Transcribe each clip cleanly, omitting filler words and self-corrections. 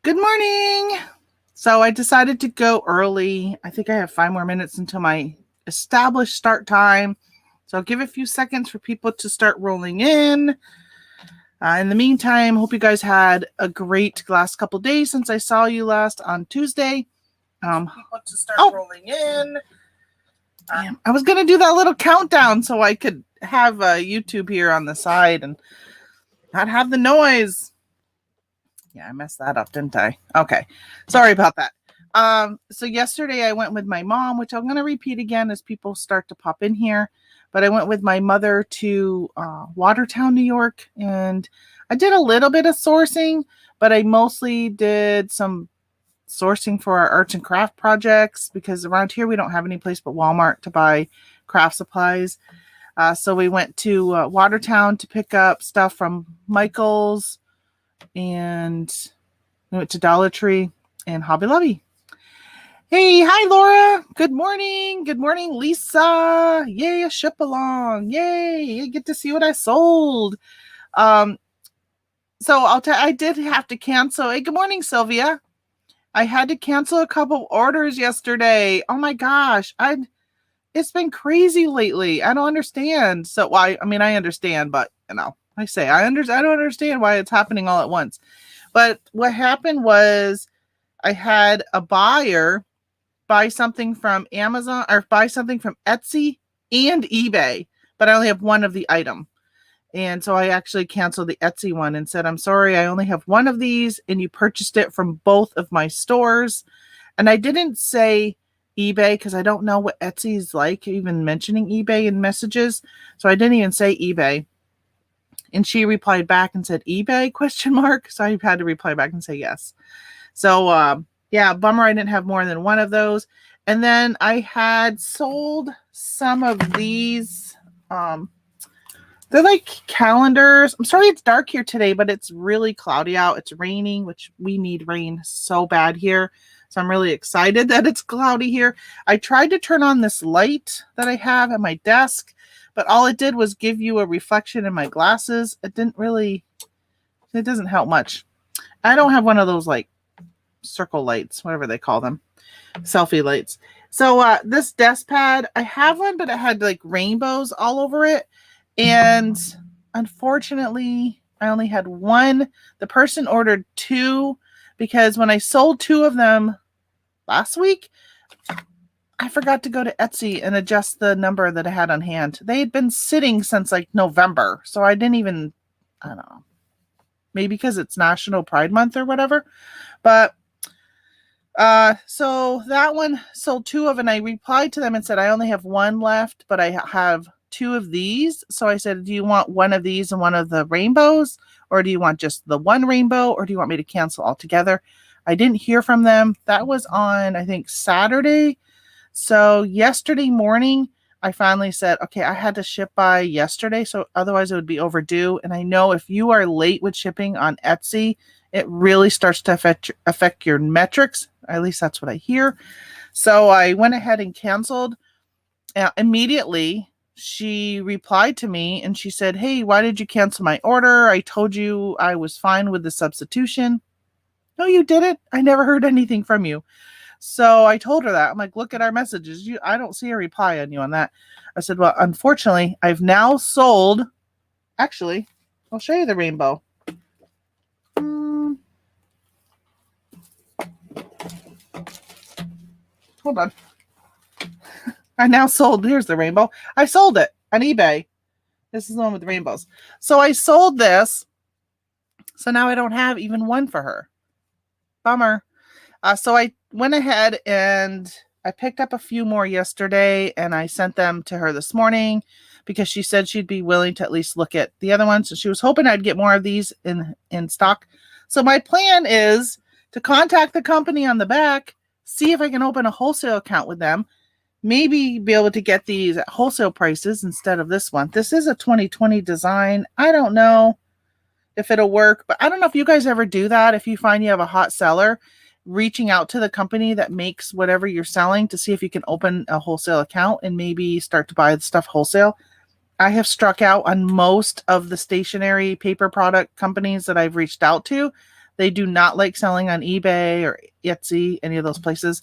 Good morning. So I decided to go early. I think I have 5 more minutes until my established start time. So I'll give a few seconds for people to start rolling in. In the meantime, hope you guys had a great last couple days since I saw you last on Tuesday. People to start rolling in. I was going to do that little countdown so I could have YouTube here on the side and not have the noise. Yeah, I messed that up, didn't I? Okay. Sorry about that. So yesterday I went with my mom, which I'm going to repeat again as people start to pop in here. But I went with my mother to Watertown, New York, and I did a little bit of sourcing, but I mostly did some sourcing for our arts and craft projects because around here we don't have any place but Walmart to buy craft supplies. So we went to Watertown to pick up stuff from Michael's, and we went to Dollar Tree and Hobby Lobby. Hey, hi Laura. Good morning. Good morning, Lisa. Yay, a ship along. Yay, I get to see what I sold. So I did have to cancel. Hey, good morning, Sylvia. I had to cancel a couple orders yesterday. Oh my gosh. It's been crazy lately. I don't understand. So I understand, but I don't understand why it's happening all at once. But what happened was I had a buyer buy something from Amazon or buy something from Etsy and eBay, but I only have one of the item. And so I actually canceled the Etsy one and said, I'm sorry, I only have one of these and you purchased it from both of my stores. And I didn't say eBay because I don't know what Etsy is like, even mentioning eBay in messages. So I didn't even say eBay. And she replied back and said, eBay ? So I had to reply back and say yes. So, bummer I didn't have more than one of those. And then I had sold some of these. They're like calendars. I'm sorry it's dark here today, but it's really cloudy out. It's raining, which we need rain so bad here. So I'm really excited that it's cloudy here. I tried to turn on this light that I have at my desk, but all it did was give you a reflection in my glasses. It doesn't help much. I don't have one of those like circle lights, whatever they call them, selfie lights. So this desk pad, I have one, but it had like rainbows all over it. And unfortunately, I only had one. The person ordered 2 because when I sold 2 of them last week, I forgot to go to Etsy and adjust the number that I had on hand. They had been sitting since like November. So I don't know, maybe because it's National Pride Month or whatever. But so that one sold 2 of, and I replied to them and said, I only have one left, but I have 2 of these. So I said, do you want one of these and one of the rainbows? Or do you want just the one rainbow? Or do you want me to cancel altogether? I didn't hear from them. That was on, I think, Saturday. So yesterday morning, I finally said, okay, I had to ship by yesterday. So otherwise it would be overdue. And I know if you are late with shipping on Etsy, it really starts to affect your metrics. At least that's what I hear. So I went ahead and canceled immediately. She replied to me and she said, hey, why did you cancel my order? I told you I was fine with the substitution. No, you didn't. I never heard anything from you. So I told her that. I'm like, look at our messages. I don't see a reply on you on that. I said, well, unfortunately, I've now sold. Actually, I'll show you the rainbow. Hold on. I now sold. Here's the rainbow. I sold it on eBay. This is the one with the rainbows. So I sold this. So now I don't have even one for her. Bummer. So I went ahead and I picked up a few more yesterday and I sent them to her this morning because she said she'd be willing to at least look at the other ones. So she was hoping I'd get more of these in stock. So my plan is to contact the company on the back, see if I can open a wholesale account with them, maybe be able to get these at wholesale prices instead of this one. This is a 2020 design. I don't know if it'll work, but I don't know if you guys ever do that. If you find you have a hot seller, reaching out to the company that makes whatever you're selling to see if you can open a wholesale account and maybe start to buy the stuff wholesale. I have struck out on most of the stationery paper product companies that I've reached out to. They do not like selling on eBay or Etsy, any of those places.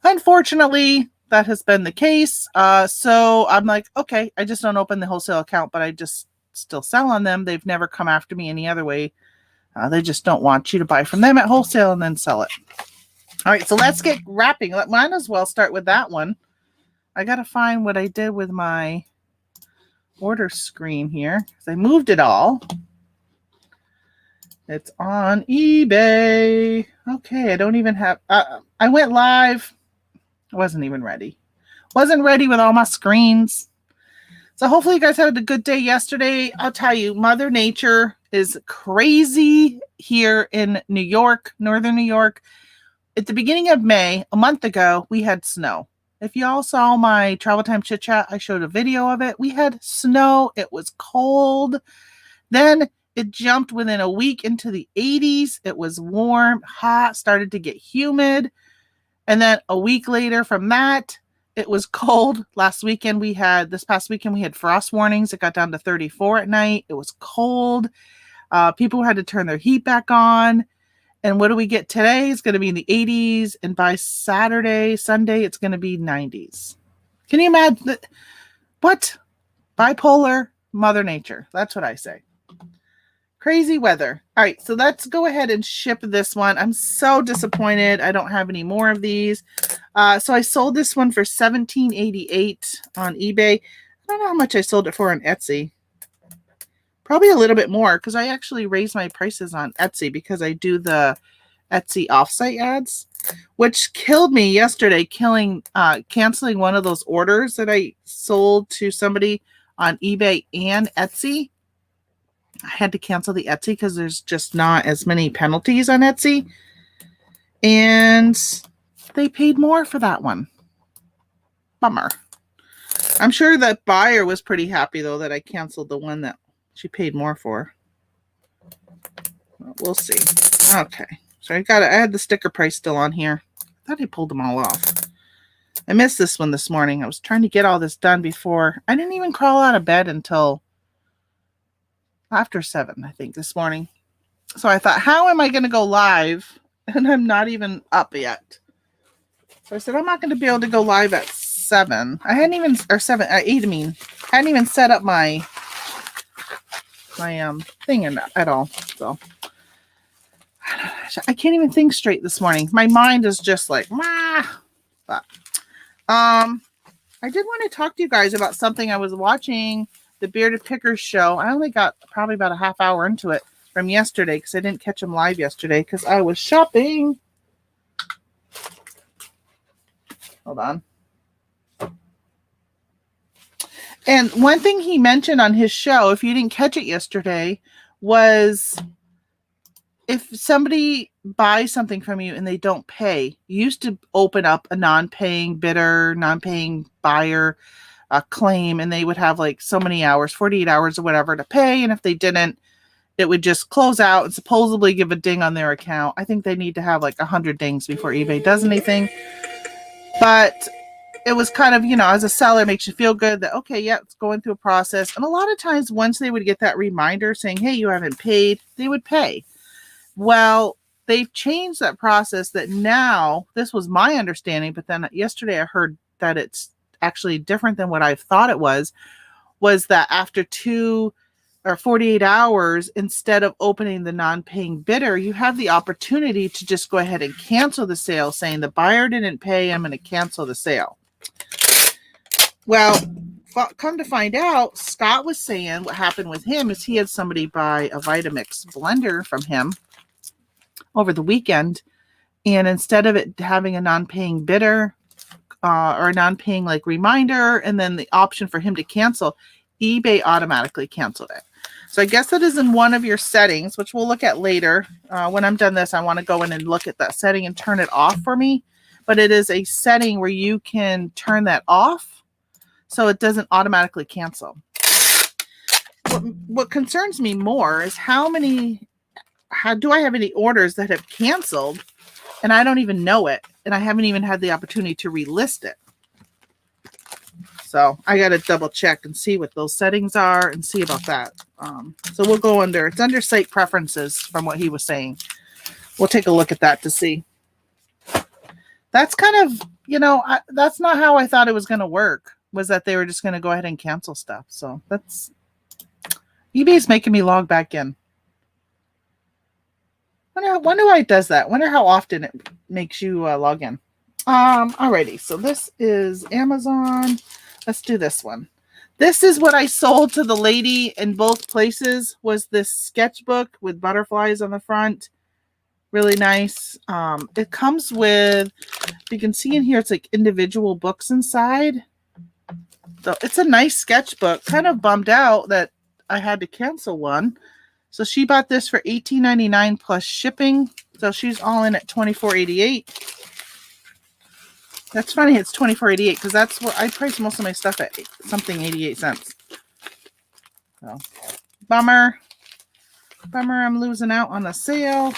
Unfortunately, that has been the case. So I'm like, okay, I just don't open the wholesale account, but I just still sell on them. They've never come after me any other way. They just don't want you to buy from them at wholesale and then sell it. All right, so let's get wrapping. Might as well start with that one. I got to find what I did with my order screen here because I moved it all. It's on eBay. Okay, I don't even have... I went live. I wasn't even ready. Wasn't ready with all my screens. So hopefully you guys had a good day yesterday. I'll tell you, Mother Nature is crazy here in New York, Northern New York. At the beginning of May, a month ago, we had snow. If you all saw my Travel Time Chit Chat, I showed a video of it. We had snow. It was cold. Then it jumped within a week into the 80s. It was warm, hot, started to get humid. And then a week later from that, it was cold. This past weekend, we had frost warnings. It got down to 34 at night. It was cold. People had to turn their heat back on. And what do we get today? It's going to be in the 80s. And by Sunday, it's going to be 90s. Can you imagine that? What? Bipolar Mother Nature. That's what I say. Crazy weather. All right, so let's go ahead and ship this one. I'm so disappointed I don't have any more of these. So I sold this one for $17.88 on eBay. I don't know how much I sold it for on Etsy. Probably a little bit more because I actually raised my prices on Etsy because I do the Etsy offsite ads, which killed me yesterday, canceling one of those orders that I sold to somebody on eBay and Etsy. I had to cancel the Etsy because there's just not as many penalties on Etsy. And they paid more for that one. Bummer. I'm sure that buyer was pretty happy, though, that I canceled the one that she paid more for. Well, we'll see. Okay. So I had the sticker price still on here. I thought I pulled them all off. I missed this one this morning. I was trying to get all this done before. I didn't even crawl out of bed until after 7, I think, this morning. So I thought, how am I going to go live? And I'm not even up yet. So I said, I'm not going to be able to go live at 7. I hadn't even, or 7, 8, I mean, I hadn't even set up my thing at all. So I can't even think straight this morning. My mind is just like, Wah! But I did want to talk to you guys about something. I was watching the Bearded Pickers show. I only got probably about a half hour into it from yesterday because I didn't catch them live yesterday because I was shopping. Hold on. And one thing he mentioned on his show, if you didn't catch it yesterday, was if somebody buys something from you and they don't pay, you used to open up a non-paying bidder, non-paying buyer claim, and they would have like so many hours, 48 hours or whatever to pay. And if they didn't, it would just close out and supposedly give a ding on their account. I think they need to have like 100 dings before eBay does anything. But it was kind of, as a seller, it makes you feel good that, okay, yeah, it's going through a process. And a lot of times once they would get that reminder saying, hey, you haven't paid, they would pay. Well, they've changed that process that now, this was my understanding, but then yesterday I heard that it's actually different than what I thought it was that after 2 or 48 hours, instead of opening the non-paying bidder, you have the opportunity to just go ahead and cancel the sale, saying the buyer didn't pay, I'm going to cancel the sale. Well, come to find out, Scott was saying what happened with him is he had somebody buy a Vitamix blender from him over the weekend, and instead of it having a non-paying bidder or a non-paying like reminder and then the option for him to cancel, eBay automatically canceled it. So I guess that is in one of your settings, which we'll look at later. When I'm done this, I want to go in and look at that setting and turn it off for me. But it is a setting where you can turn that off so it doesn't automatically cancel. What concerns me more is how do I have any orders that have canceled and I don't even know it, and I haven't even had the opportunity to relist it. So I got to double check and see what those settings are and see about that. So we'll go it's under site preferences from what he was saying. we'll take a look at that to see. That's kind of, that's not how I thought it was going to work, was that they were just going to go ahead and cancel stuff. So that's, eBay's making me log back in. Wonder why it does that. Wonder how often it makes you log in. Alrighty, so this is Amazon. Let's do this one. This is what I sold to the lady in both places, was this sketchbook with butterflies on the front. Really nice. It comes with, you can see in here, it's like individual books inside. So it's a nice sketchbook. Kind of bummed out that I had to cancel one. So she bought this for $18.99 plus shipping. So she's all in at $24.88. That's funny, it's $24.88 because that's where I price most of my stuff at, something 88 cents. So bummer. I'm losing out on the sale.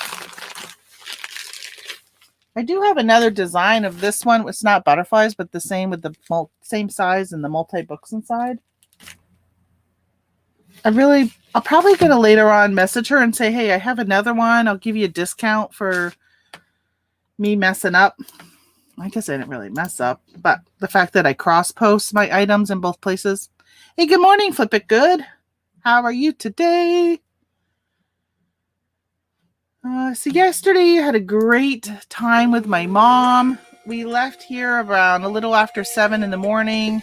I do have another design of this one. It's not butterflies, but the same with the same size and the multi-books inside. I'll probably gonna later on message her and say, hey, I have another one. I'll give you a discount for me messing up. I guess I didn't really mess up, but the fact that I cross-post my items in both places. Hey, good morning, Flip It Good. How are you today? So yesterday I had a great time with my mom. We left here around a little after 7 in the morning.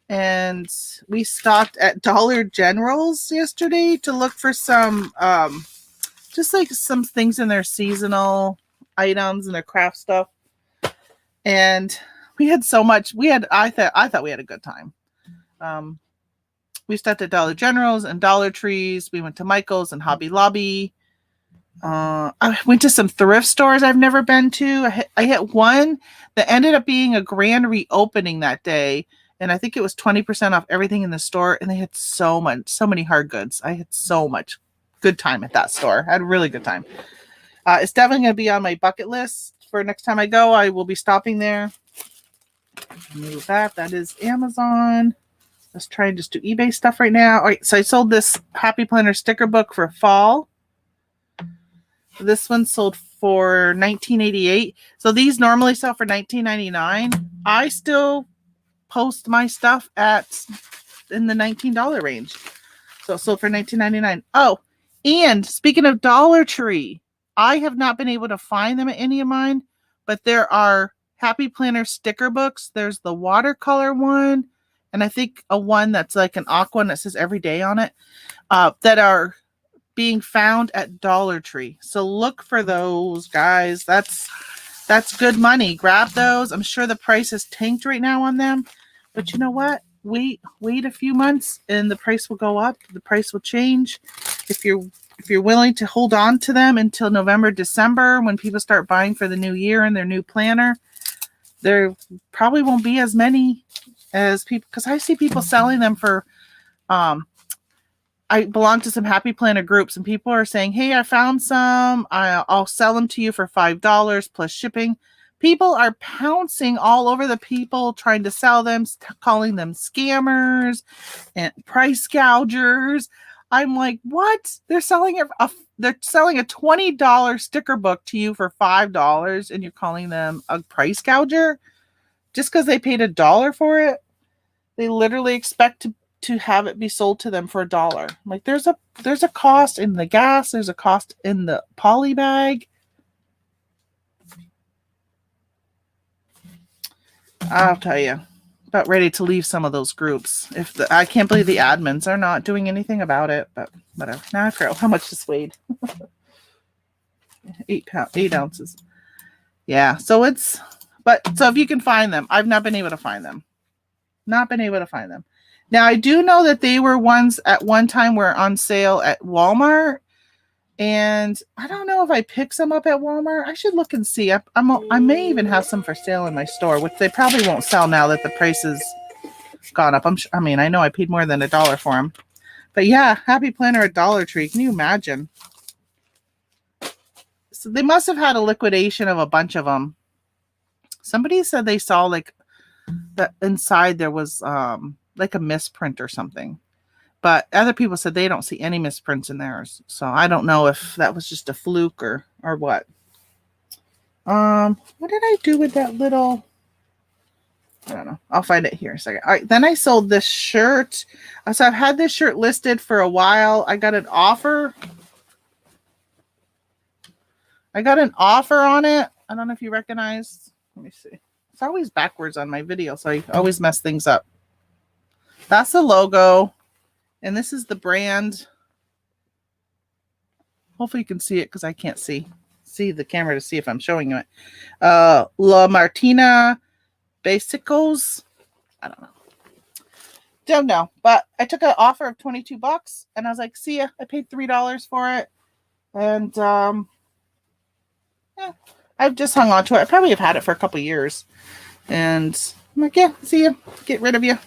And we stopped at Dollar General's yesterday to look for some, just like some things in their seasonal items and their craft stuff. And we had so much. I thought we had a good time. We stopped at Dollar General's and Dollar Trees. We went to Michael's and Hobby Lobby. I went to some thrift stores I've never been to. I hit one that ended up being a grand reopening that day. And I think it was 20% off everything in the store. And they had so many hard goods. I had so much good time at that store. I had a really good time. It's definitely going to be on my bucket list for next time I go. I will be stopping there. Move that. That is Amazon. Let's try and just do eBay stuff right now. All right. So I sold this Happy Planner sticker book for fall. This one sold for $19.88. So these normally sell for $19.99. I still post my stuff in the $19 range. So it sold for $19.99. Oh, and speaking of Dollar Tree, I have not been able to find them at any of mine, but there are Happy Planner sticker books. There's the watercolor one, and I think a one that's like an aqua and that says every day on it, that are being found at Dollar Tree. So look for those, guys. That's good money. Grab those. I'm sure the price is tanked right now on them. But you know what? Wait a few months and the price will go up. The price will change. If you're willing to hold on to them until November, December, when people start buying for the new year and their new planner, there probably won't be as many as people, because I see people selling them for I belong to some Happy Planner groups and people are saying, hey, I found some. I'll sell them to you for $5 plus shipping. People are pouncing all over the people trying to sell them, calling them scammers and price gougers. I'm like, what? They're selling a $20 sticker book to you for $5 and you're calling them a price gouger just because they paid $1 for it? They literally expect to have it be sold to them for $1. Like there's a cost in the gas, there's a cost in the poly bag. I'll tell you, about ready to leave some of those groups. I can't believe the admins are not doing anything about it, but whatever. Now I forgot how much this weighed. 8 ounces. Yeah, so if you can find them, I've not been able to find them. Now, I do know that they were ones at one time were on sale at Walmart. And I don't know if I picked some up at Walmart. I should look and see. I may even have some for sale in my store, which they probably won't sell now that the price has gone up. I know I paid more than $1 for them. But yeah, Happy Planner at Dollar Tree. Can you imagine? So they must have had a liquidation of a bunch of them. Somebody said they saw like that inside there was like a misprint or something. But other people said they don't see any misprints in theirs. So I don't know if that was just a fluke or what. What did I do with that little? I don't know. I'll find it here in a second. All right. Then I sold this shirt. So I've had this shirt listed for a while. I got an offer. On it. I don't know if you recognize. Let me see. It's always backwards on my video, so I always mess things up. That's the logo. And this is the brand. Hopefully you can see it because I can't see the camera to see if I'm showing you it. La Martina Basicos. I don't know. Don't know. But I took an offer of $22 and I was like, see ya. I paid $3 for it. And yeah, I've just hung on to it. I probably have had it for a couple years. And I'm like, yeah, see ya. Get rid of you.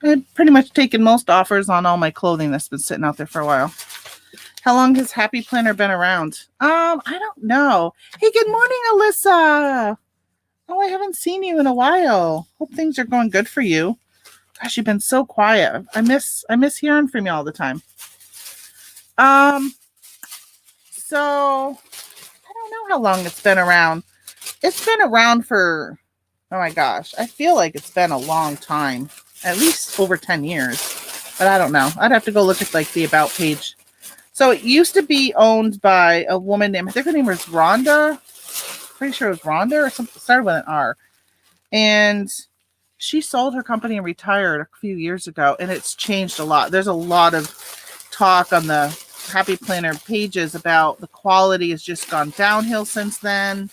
I've pretty much taken most offers on all my clothing that's been sitting out there for a while. How long has Happy Planner been around? I don't know. Hey, good morning, Alyssa. Oh, I haven't seen you in a while. Hope things are going good for you. Gosh, you've been so quiet. I miss hearing from you all the time. So I don't know how long it's been around. It's been around for, oh my gosh, I feel like it's been a long time. At least over 10 years. But I don't know. I'd have to go look at like the about page. So it used to be owned by a woman named, I think her name was Rhonda. Pretty sure it was Rhonda or something. Started with an R. And she sold her company and retired a few years ago. And it's changed a lot. There's a lot of talk on the Happy Planner pages about the quality has just gone downhill since then.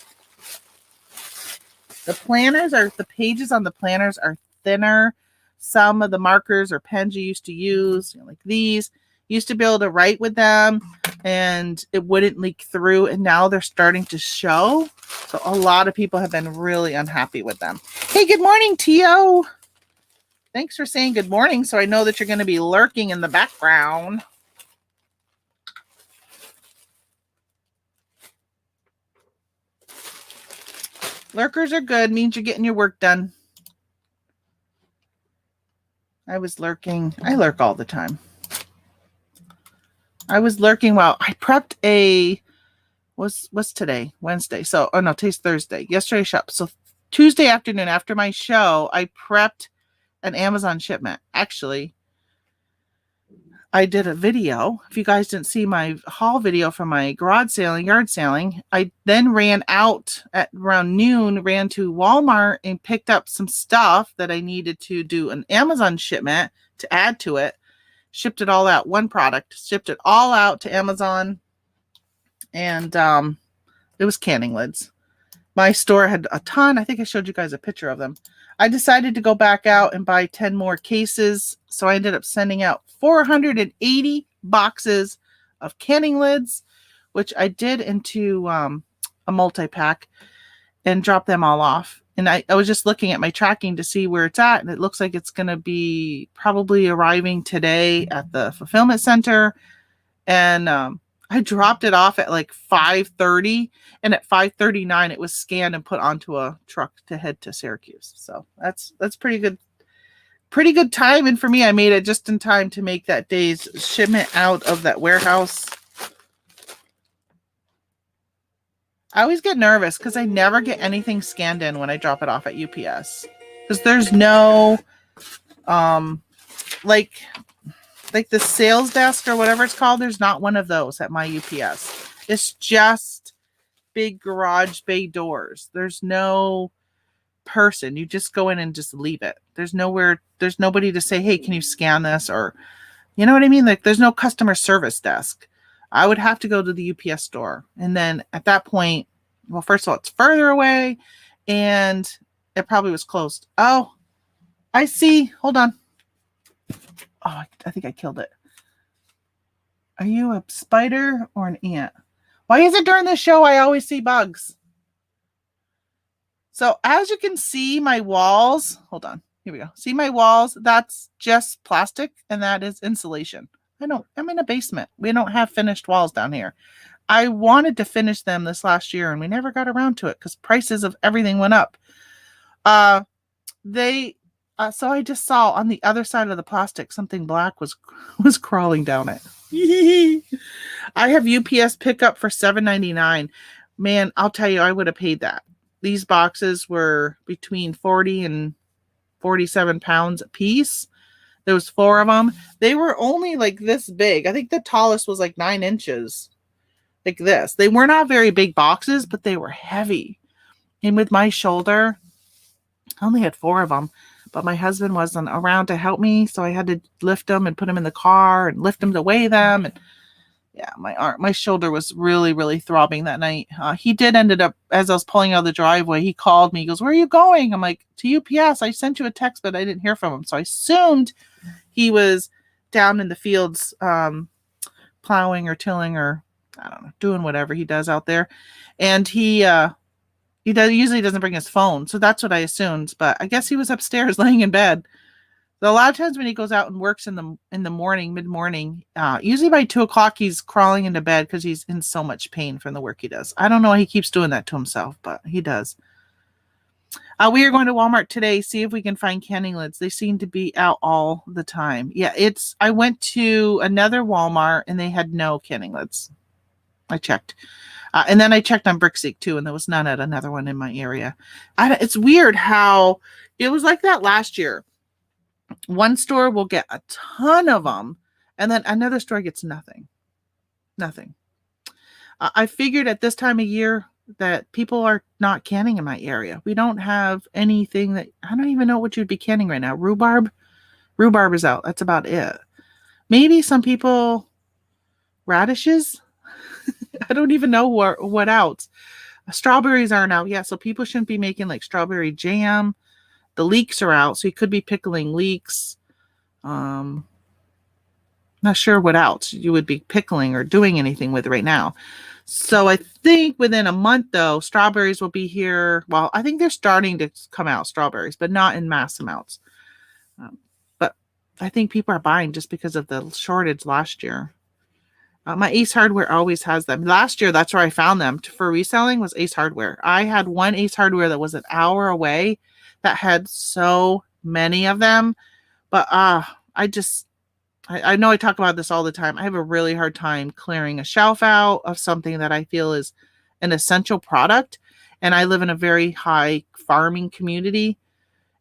The pages on the planners are thinner. Some of the markers or pens you used to use, like these, used to be able to write with them and it wouldn't leak through. And now they're starting to show. So a lot of people have been really unhappy with them. Hey, good morning, Tio. Thanks for saying good morning. So I know that you're going to be lurking in the background. Lurkers are good. Means you're getting your work done. I was lurking. I lurk all the time. I was lurking while I prepped what's today? Wednesday. So, oh no, today's Thursday. Yesterday shop. So Tuesday afternoon after my show, I prepped an Amazon shipment. Actually, I did a video. If you guys didn't see my haul video from my garage sailing, yard sailing, I then ran out at around noon, ran to Walmart and picked up some stuff that I needed to do an Amazon shipment to add to it. Shipped it all out. One product. Shipped it all out to Amazon. And it was canning lids. My store had a ton. I think I showed you guys a picture of them. I decided to go back out and buy 10 more cases. So I ended up sending out 480 boxes of canning lids, which I did into a multi-pack and dropped them all off. And I was just looking at my tracking to see where it's at. And it looks like it's going to be probably arriving today at the fulfillment center. And I dropped it off at like 5:30. And at 5:39, it was scanned and put onto a truck to head to Syracuse. So that's pretty good. Pretty good time. And for me, I made it just in time to make that day's shipment out of that warehouse. I always get nervous because I never get anything scanned in when I drop it off at UPS. Because there's no, like the sales desk or whatever it's called. There's not one of those at my UPS. It's just big garage bay doors. There's no person. You just go in and just leave it. There's nobody to say, hey, can you scan this? Or, you know what I mean? Like there's no customer service desk. I would have to go to the UPS store. And then at that point, well, first of all, it's further away and it probably was closed. Oh, I see. Hold on. Oh, I think I killed it. Are you a spider or an ant? Why is it during this show I always see bugs? So as you can see, my walls, hold on. Here we go. See my walls? That's just plastic and that is insulation. I'm in a basement. We don't have finished walls down here. I wanted to finish them this last year and we never got around to it because prices of everything went up. So I just saw on the other side of the plastic, something black was crawling down it. I have UPS pickup for $7.99. man, I'll tell you, I would have paid that. These boxes were between 40 and 47 pounds a piece. There was 4 of them. They were only like this big. I think the tallest was like 9 inches, like this. They were not very big boxes, but they were heavy. And with my shoulder, I only had 4 of them, but my husband wasn't around to help me, so I had to lift them and put them in the car and lift them to weigh them. And yeah, my shoulder was really, really throbbing that night. He did ended up, as I was pulling out of the driveway, he called me. He goes, "Where are you going?" I'm like, "To UPS. I sent you a text, but I didn't hear from him." So I assumed he was down in the fields, plowing or tilling or I don't know, doing whatever he does out there. And he usually doesn't bring his phone. So that's what I assumed. But I guess he was upstairs laying in bed. So a lot of times when he goes out and works in the morning, mid-morning, usually by 2:00, he's crawling into bed because he's in so much pain from the work he does. I don't know why he keeps doing that to himself, but he does. We are going to Walmart today, see if we can find canning lids. They seem to be out all the time. Yeah, I went to another Walmart and they had no canning lids. I checked. And then I checked on Brickseek too, and there was none at another one in my area. It's weird how it was like that last year. One store will get a ton of them, and then another store gets nothing. Nothing. I figured at this time of year that people are not canning in my area. We don't have anything that, I don't even know what you'd be canning right now. Rhubarb? Rhubarb is out. That's about it. Maybe some people, radishes? I don't even know what else. Strawberries aren't out yet, so people shouldn't be making like strawberry jam. The leeks are out, so you could be pickling leeks. Not sure what else you would be pickling or doing anything with right now. So I think within a month, though, strawberries will be here. Well, I think they're starting to come out, strawberries, but not in mass amounts. But I think people are buying just because of the shortage last year. My Ace Hardware always has them. Last year, that's where I found them for reselling was Ace Hardware. I had one Ace Hardware that was an hour away that had so many of them. But I know I talk about this all the time. I have a really hard time clearing a shelf out of something that I feel is an essential product. And I live in a very high farming community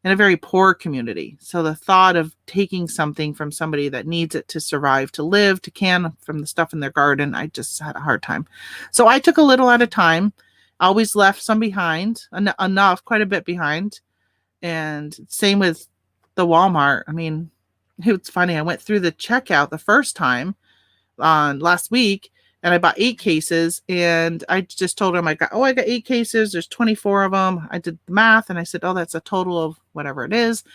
and a very poor community. So the thought of taking something from somebody that needs it to survive, to live, to can from the stuff in their garden, I just had a hard time. So I took a little at a time, always left some behind, enough, quite a bit behind. And same with the Walmart. I mean, it's funny. I went through the checkout the first time last week and I bought 8 cases and I just told him I got 8 cases. There's 24 of them. I did the math and I said, oh, that's a total of whatever it is.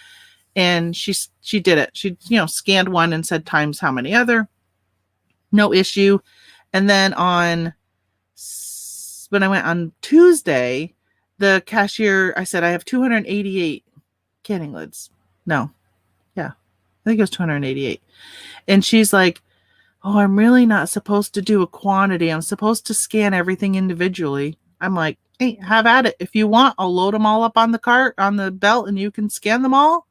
And she did it. She, scanned one and said times how many other, no issue. And then when I went on Tuesday, the cashier, I said, I have 288 canning lids. No. Yeah. I think it was 288. And she's like, oh, I'm really not supposed to do a quantity. I'm supposed to scan everything individually. I'm like, hey, have at it. If you want, I'll load them all up on the cart, on the belt, and you can scan them all.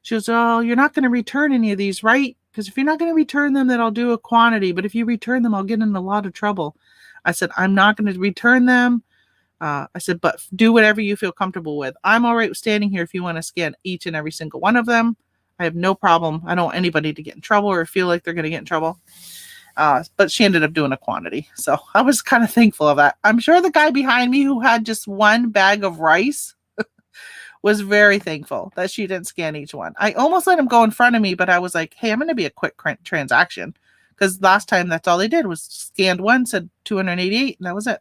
She goes, oh, you're not going to return any of these, right? Because if you're not going to return them, then I'll do a quantity. But if you return them, I'll get in a lot of trouble. I said, I'm not going to return them. I said, but do whatever you feel comfortable with. I'm all right with standing here if you want to scan each and every single one of them. I have no problem. I don't want anybody to get in trouble or feel like they're going to get in trouble. But she ended up doing a quantity. So I was kind of thankful of that. I'm sure the guy behind me who had just one bag of rice was very thankful that she didn't scan each one. I almost let him go in front of me, but I was like, hey, I'm going to be a quick transaction. Because last time that's all they did was scanned one, said 288, and that was it.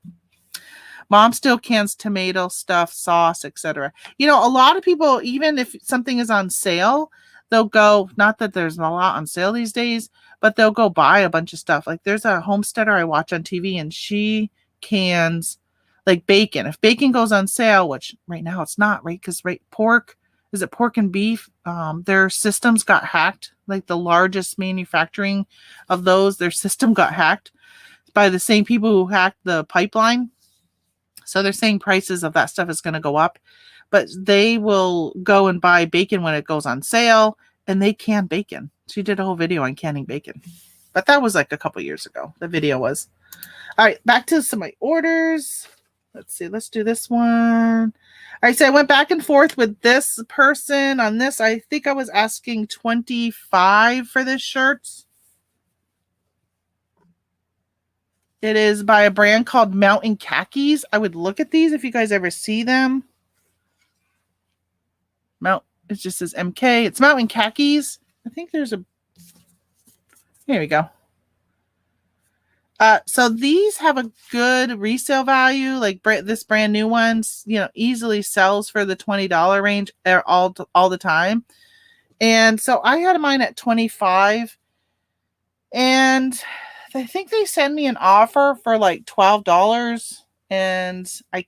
Mom still cans tomato stuff, sauce, etc. A lot of people, even if something is on sale, they'll go, not that there's a lot on sale these days, but they'll go buy a bunch of stuff. Like there's a homesteader I watch on TV and she cans like bacon. If bacon goes on sale, which right now it's not, right? Because pork and beef? Their systems got hacked. Like the largest manufacturing of those, their system got hacked by the same people who hacked the pipeline. So they're saying prices of that stuff is going to go up, but they will go and buy bacon when it goes on sale and they can bacon. She did a whole video on canning bacon, but that was like a couple years ago. The video was. All right, back to some of my orders. Let's see. Let's do this one. All right, so I went back and forth with this person on this. I think I was asking $25 for this shirt. It is by a brand called Mountain Khakis. I would look at these if you guys ever see them. It just says MK. It's Mountain Khakis. I think there's a... Here we go. So these have a good resale value. Like this brand new ones, easily sells for the $20 range all the time. And so I had mine at $25, and I think they sent me an offer for like $12, and I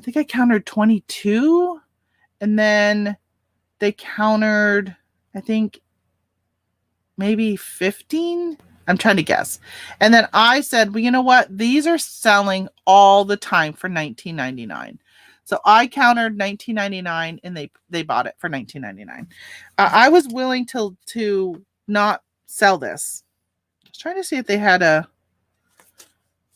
think I countered 22, and then they countered, I think, maybe 15. I'm trying to guess. And then I said, well, you know what? These are selling all the time for $19.99. So I countered $19.99, and they bought it for $19.99. I was willing to not sell this. I was trying to see if they had a...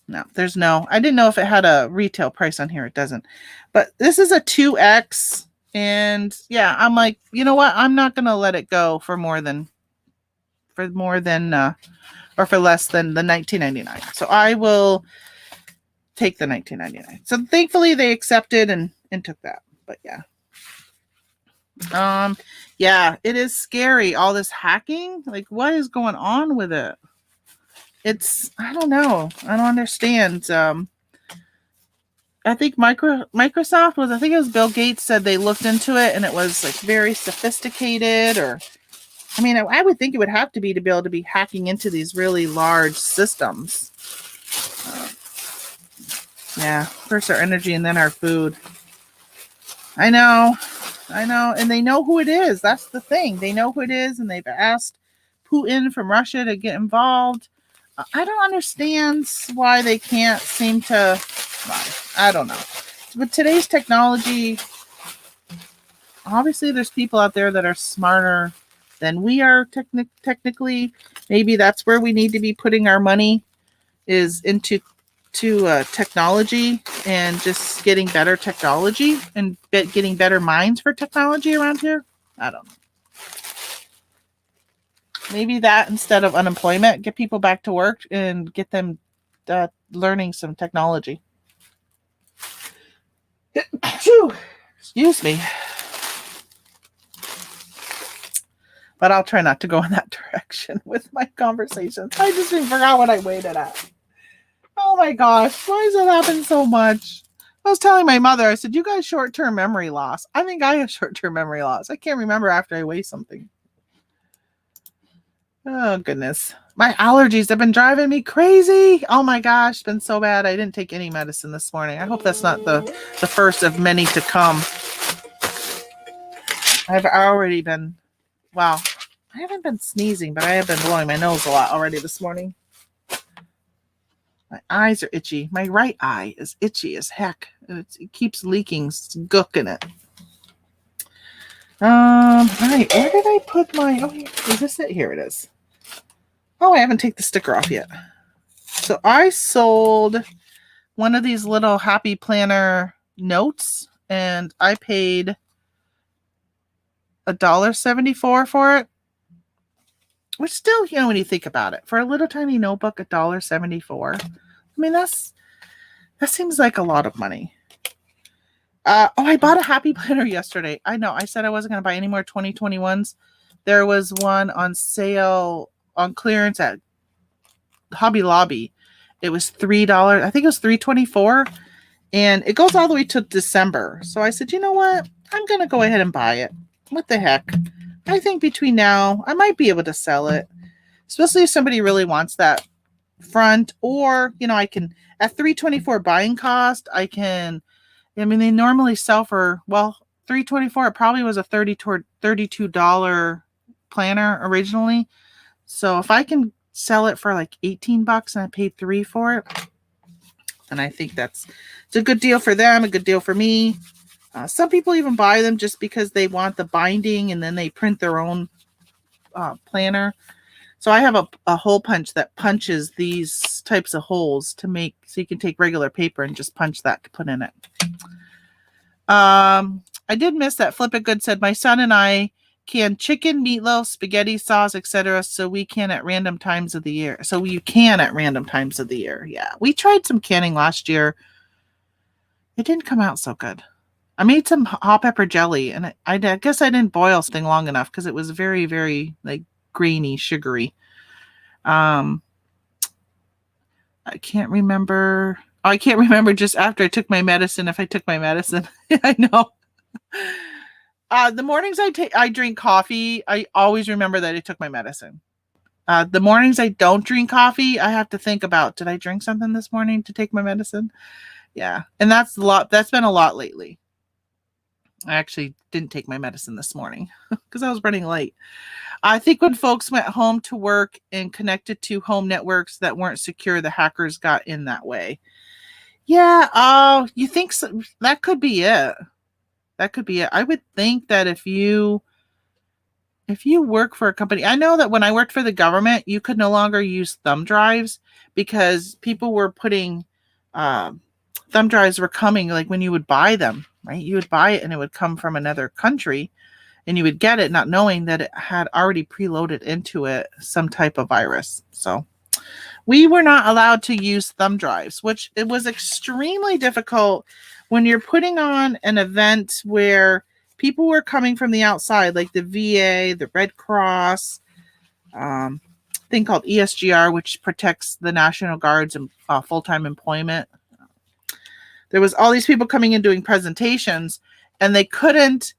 No, there's no... I didn't know if it had a retail price on here. It doesn't. But this is a 2X. And yeah, I'm like, you know what? I'm not going to let it go for less than the $19.99. So I will take the $19.99. So thankfully they accepted and took that. But yeah. Yeah, it is scary. All this hacking. Like, what is going on with it? I don't know. I don't understand. I think Microsoft was, I think it was Bill Gates said they looked into it and it was like very sophisticated, or I mean, I would think it would have to be able to be hacking into these really large systems. Yeah, first our energy and then our food. I know. And they know who it is. That's the thing. They know who it is, and they've asked Putin from Russia to get involved. I don't understand why they can't seem to... I don't know. With today's technology, obviously there's people out there that are smarter than we are technically. Maybe that's where we need to be putting our money, is into technology and just getting better technology and getting better minds for technology around here. I don't know. Maybe that instead of unemployment, get people back to work and get them learning some technology. Excuse me. But I'll try not to go in that direction with my conversations. I just forgot what I waited at. Oh my gosh, why does that happen so much? I was telling my mother, I said, you guys short-term memory loss. I think I have short-term memory loss. I can't remember after I weigh something. Oh, goodness. My allergies have been driving me crazy. Oh, my gosh. It's been so bad. I didn't take any medicine this morning. I hope that's not the first of many to come. I've already been... Wow. I haven't been sneezing, but I have been blowing my nose a lot already this morning. My eyes are itchy. My right eye is itchy as heck. It keeps leaking gook in it. All right, where did I put my... Oh, is this it? Here it is. Oh, I haven't taken the sticker off yet. So I sold one of these little Happy Planner notes, and I paid $1.74 for it. Which still, when you think about it, for a little tiny notebook, $1.74. I mean, that seems like a lot of money. I bought a Happy Planner yesterday. I know. I said I wasn't going to buy any more 2021s. There was one on sale on clearance at Hobby Lobby. It was $3. I think it was $3.24, and it goes all the way to December. So I said, you know what? I'm going to go ahead and buy it. What the heck? I think between now, I might be able to sell it, especially if somebody really wants that front, or, I can, at $3.24 buying cost, I can, they normally sell for, $3.24. It probably was a $32 planner originally. So if I can sell it for like $18 and I paid $3 for it, then I think it's a good deal for them, a good deal for me. Some people even buy them just because they want the binding, and then they print their own planner. So I have a hole punch that punches these types of holes to make, so you can take regular paper and just punch that to put in it. I did miss that. Flip It Good said, my son and I can chicken, meatloaf, spaghetti sauce, etc. So we can at random times of the year. So you can at random times of the year. Yeah. We tried some canning last year. It didn't come out so good. I made some hot pepper jelly, and I guess I didn't boil this thing long enough because it was very, very like grainy, sugary. I can't remember. I can't remember just after I took my medicine, if I took my medicine. I know. The mornings I drink coffee, I always remember that I took my medicine. The mornings I don't drink coffee, I have to think about, did I drink something this morning to take my medicine? Yeah. And that's been a lot lately. I actually didn't take my medicine this morning because I was running late. I think when folks went home to work and connected to home networks that weren't secure, the hackers got in that way. Yeah. You think so? That could be it. That could be it. I would think that if you work for a company, I know that when I worked for the government, you could no longer use thumb drives because people were putting thumb drives were coming like when you would buy them, right? You would buy it and it would come from another country and you would get it not knowing that it had already preloaded into it some type of virus. So we were not allowed to use thumb drives, which it was extremely difficult when you're putting on an event where people were coming from the outside, like the VA, the Red Cross, thing called ESGR, which protects the National Guard's full-time employment. There was all these people coming in doing presentations, and they couldn't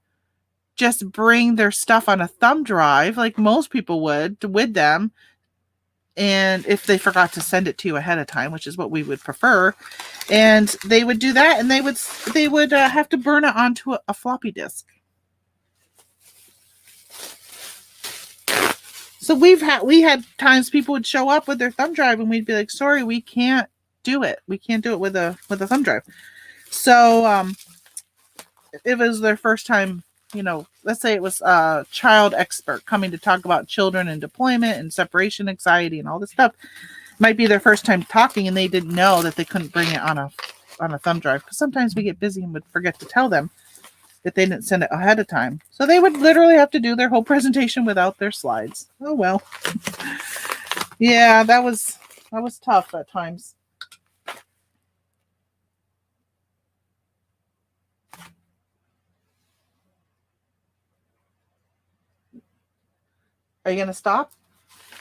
just bring their stuff on a thumb drive like most people would with them. And if they forgot to send it to you ahead of time, which is what we would prefer, and they would do that, and they would have to burn it onto a floppy disk. So we had times people would show up with their thumb drive, and we'd be like, "Sorry, we can't do it. We can't do it with a thumb drive." So it was their first time. Let's say it was a child expert coming to talk about children and deployment and separation anxiety and all this stuff. It might be their first time talking, and they didn't know that they couldn't bring it on a thumb drive, because sometimes we get busy and would forget to tell them that they didn't send it ahead of time. So they would literally have to do their whole presentation without their slides. Oh well. Yeah, that was tough at times. Are you going to stop?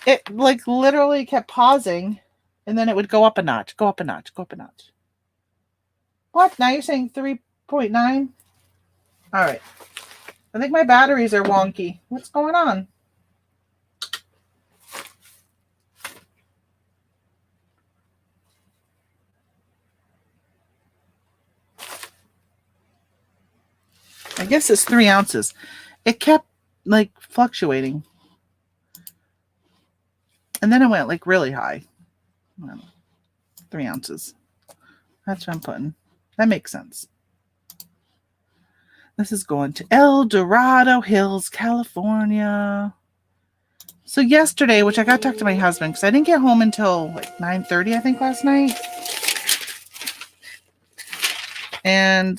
It like literally kept pausing, and then it would go up a notch, go up a notch, go up a notch. What? Now you're saying 3.9? All right. I think my batteries are wonky. What's going on? I guess it's 3 ounces. It kept like fluctuating. And then it went like really high. 3 ounces. That's what I'm putting. That makes sense. This is going to El Dorado Hills, California. So yesterday, which I got to talk to my husband because I didn't get home until like 9:30, I think, last night. And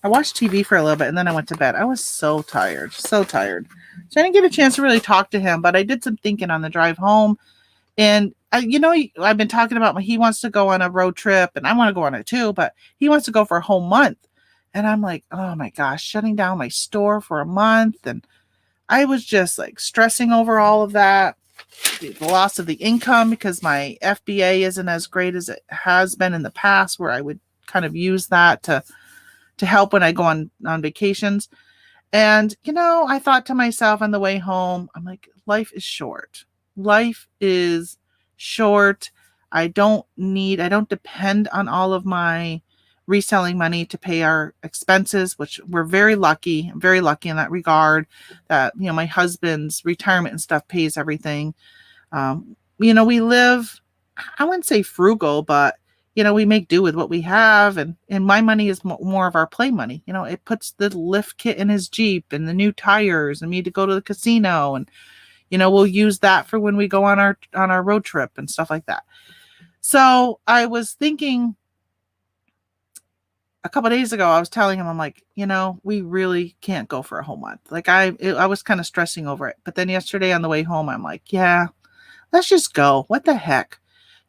I watched TV for a little bit and then I went to bed. I was so tired, so tired. So I didn't get a chance to really talk to him, but I did some thinking on the drive home. And I've been talking about he wants to go on a road trip, and I want to go on it too, but he wants to go for a whole month. And I'm like, oh my gosh, shutting down my store for a month. And I was just like stressing over all of that. The loss of the income because my FBA isn't as great as it has been in the past, where I would kind of use that to help when I go on vacations. And, I thought to myself on the way home, I'm like, life is short. Life is short. I don't depend on all of my reselling money to pay our expenses, which we're very lucky. I'm very lucky in that regard that, my husband's retirement and stuff pays everything. We live, I wouldn't say frugal, but we make do with what we have. And my money is more of our play money. It puts the lift kit in his Jeep and the new tires and me to go to the casino. And, We'll use that for when we go on our road trip and stuff like that. So I was thinking a couple of days ago, I was telling him, I'm like, we really can't go for a whole month. Like I was kind of stressing over it. But then yesterday on the way home, I'm like, yeah, let's just go. What the heck?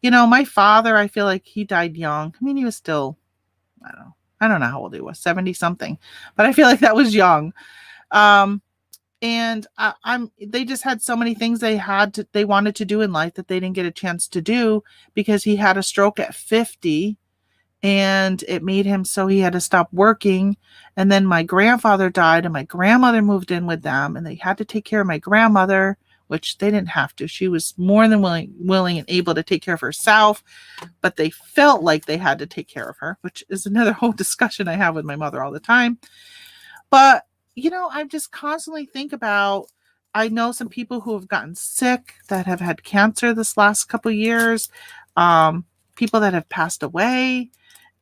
My father, I feel like he died young. I mean, he was still, I don't know how old he was, 70 something, but I feel like that was young. And they just had so many things they wanted to do in life that they didn't get a chance to do because he had a stroke at 50 and it made him so he had to stop working. And then my grandfather died and my grandmother moved in with them and they had to take care of my grandmother, which they didn't have to. She was more than willing and able to take care of herself, but they felt like they had to take care of her, which is another whole discussion I have with my mother all the time. But I just constantly think about, I know some people who have gotten sick that have had cancer this last couple of years, people that have passed away.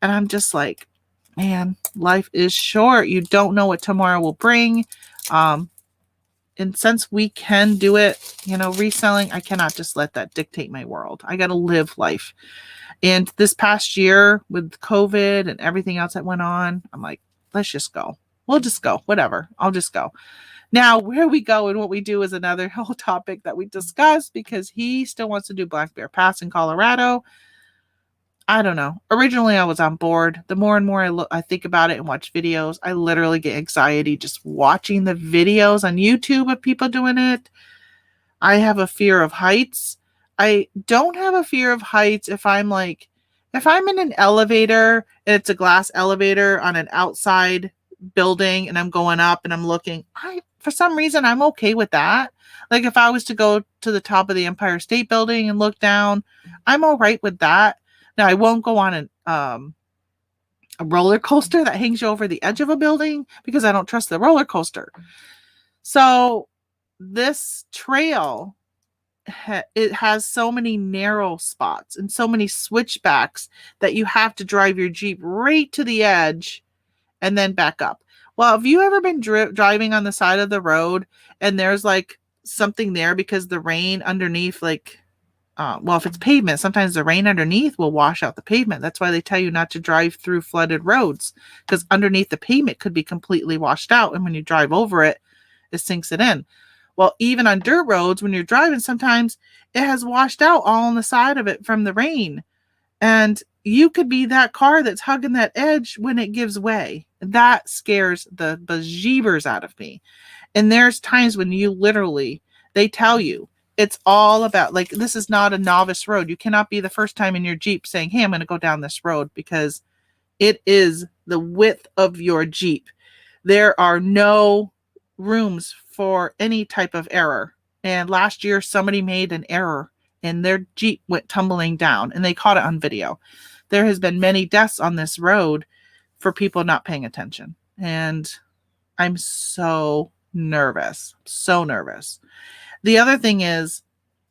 And I'm just like, man, life is short. You don't know what tomorrow will bring. And since we can do it, reselling, I cannot just let that dictate my world. I got to live life. And this past year with COVID and everything else that went on, I'm like, let's just go. We'll just go. Whatever. I'll just go. Now, where we go and what we do is another whole topic that we discuss because he still wants to do Black Bear Pass in Colorado. I don't know. Originally, I was on board. The more and more I think about it and watch videos, I literally get anxiety just watching the videos on YouTube of people doing it. I have a fear of heights. I don't have a fear of heights if I'm in an elevator and it's a glass elevator on an outside building and I'm going up and I'm looking, for some reason I'm okay with that. Like if I was to go to the top of the Empire State Building and look down, I'm all right with that. Now I won't go on a roller coaster that hangs you over the edge of a building because I don't trust the roller coaster. So this trail, it has so many narrow spots and so many switchbacks that you have to drive your Jeep right to the edge and then back up. Well, have you ever been driving on the side of the road and there's like something there because the rain underneath, if it's pavement, sometimes the rain underneath will wash out the pavement. That's why they tell you not to drive through flooded roads because underneath the pavement could be completely washed out. And when you drive over it, it sinks it in. Well, even on dirt roads, when you're driving, sometimes it has washed out all on the side of it from the rain. And you could be that car that's hugging that edge when it gives way. That scares the bejeebers out of me. And there's times when they tell you, it's all about, this is not a novice road. You cannot be the first time in your Jeep saying, hey, I'm going to go down this road because it is the width of your Jeep. There are no rooms for any type of error. And last year, somebody made an error and their Jeep went tumbling down and they caught it on video. There has been many deaths on this road for people not paying attention. And I'm so nervous. The other thing is,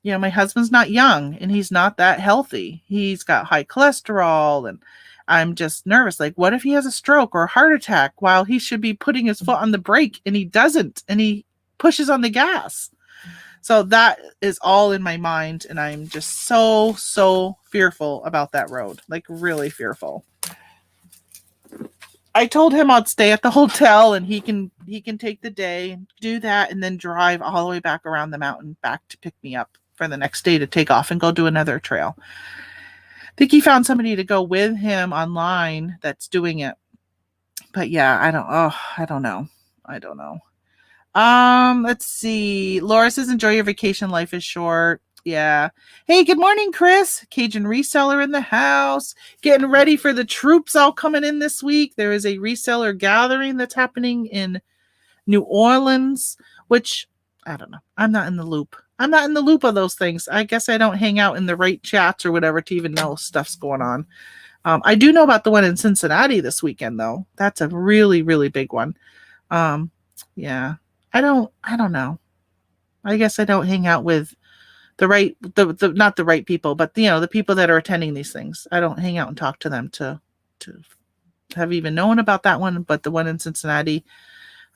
my husband's not young and he's not that healthy. He's got high cholesterol and I'm just nervous. Like, what if he has a stroke or a heart attack while he should be putting his foot on the brake and he doesn't and he pushes on the gas? So that is all in my mind. And I'm just so fearful about that road, like really fearful. I told him I'd stay at the hotel and he can take the day, do that, and then drive all the way back around the mountain back to pick me up for the next day to take off and go do another trail. I think he found somebody to go with him online that's doing it. But yeah, I don't know. Let's see. Laura says, enjoy your vacation. Life is short. Yeah. Hey, good morning, Chris. Cajun reseller in the house. Getting ready for the troops all coming in this week. There is a reseller gathering that's happening in New Orleans, which I don't know. I'm not in the loop of those things. I guess I don't hang out in the right chats or whatever to even know stuff's going on. I do know about the one in Cincinnati this weekend, though. That's a really, really big one. Yeah. I don't know. I guess I don't hang out with not the right people, but the people that are attending these things. I don't hang out and talk to them to have even known about that one, but the one in Cincinnati,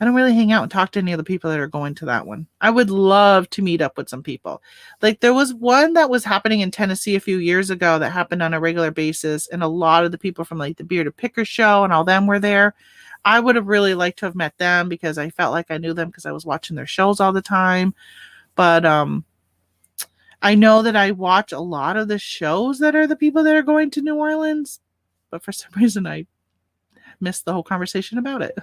I don't really hang out and talk to any of the people that are going to that one. I would love to meet up with some people. Like there was one that was happening in Tennessee a few years ago that happened on a regular basis, and a lot of the people from like the Bearded Picker show and all them were there. I would have really liked to have met them because I felt like I knew them because I was watching their shows all the time. But I know that I watch a lot of the shows that are the people that are going to New Orleans, but for some reason I missed the whole conversation about it.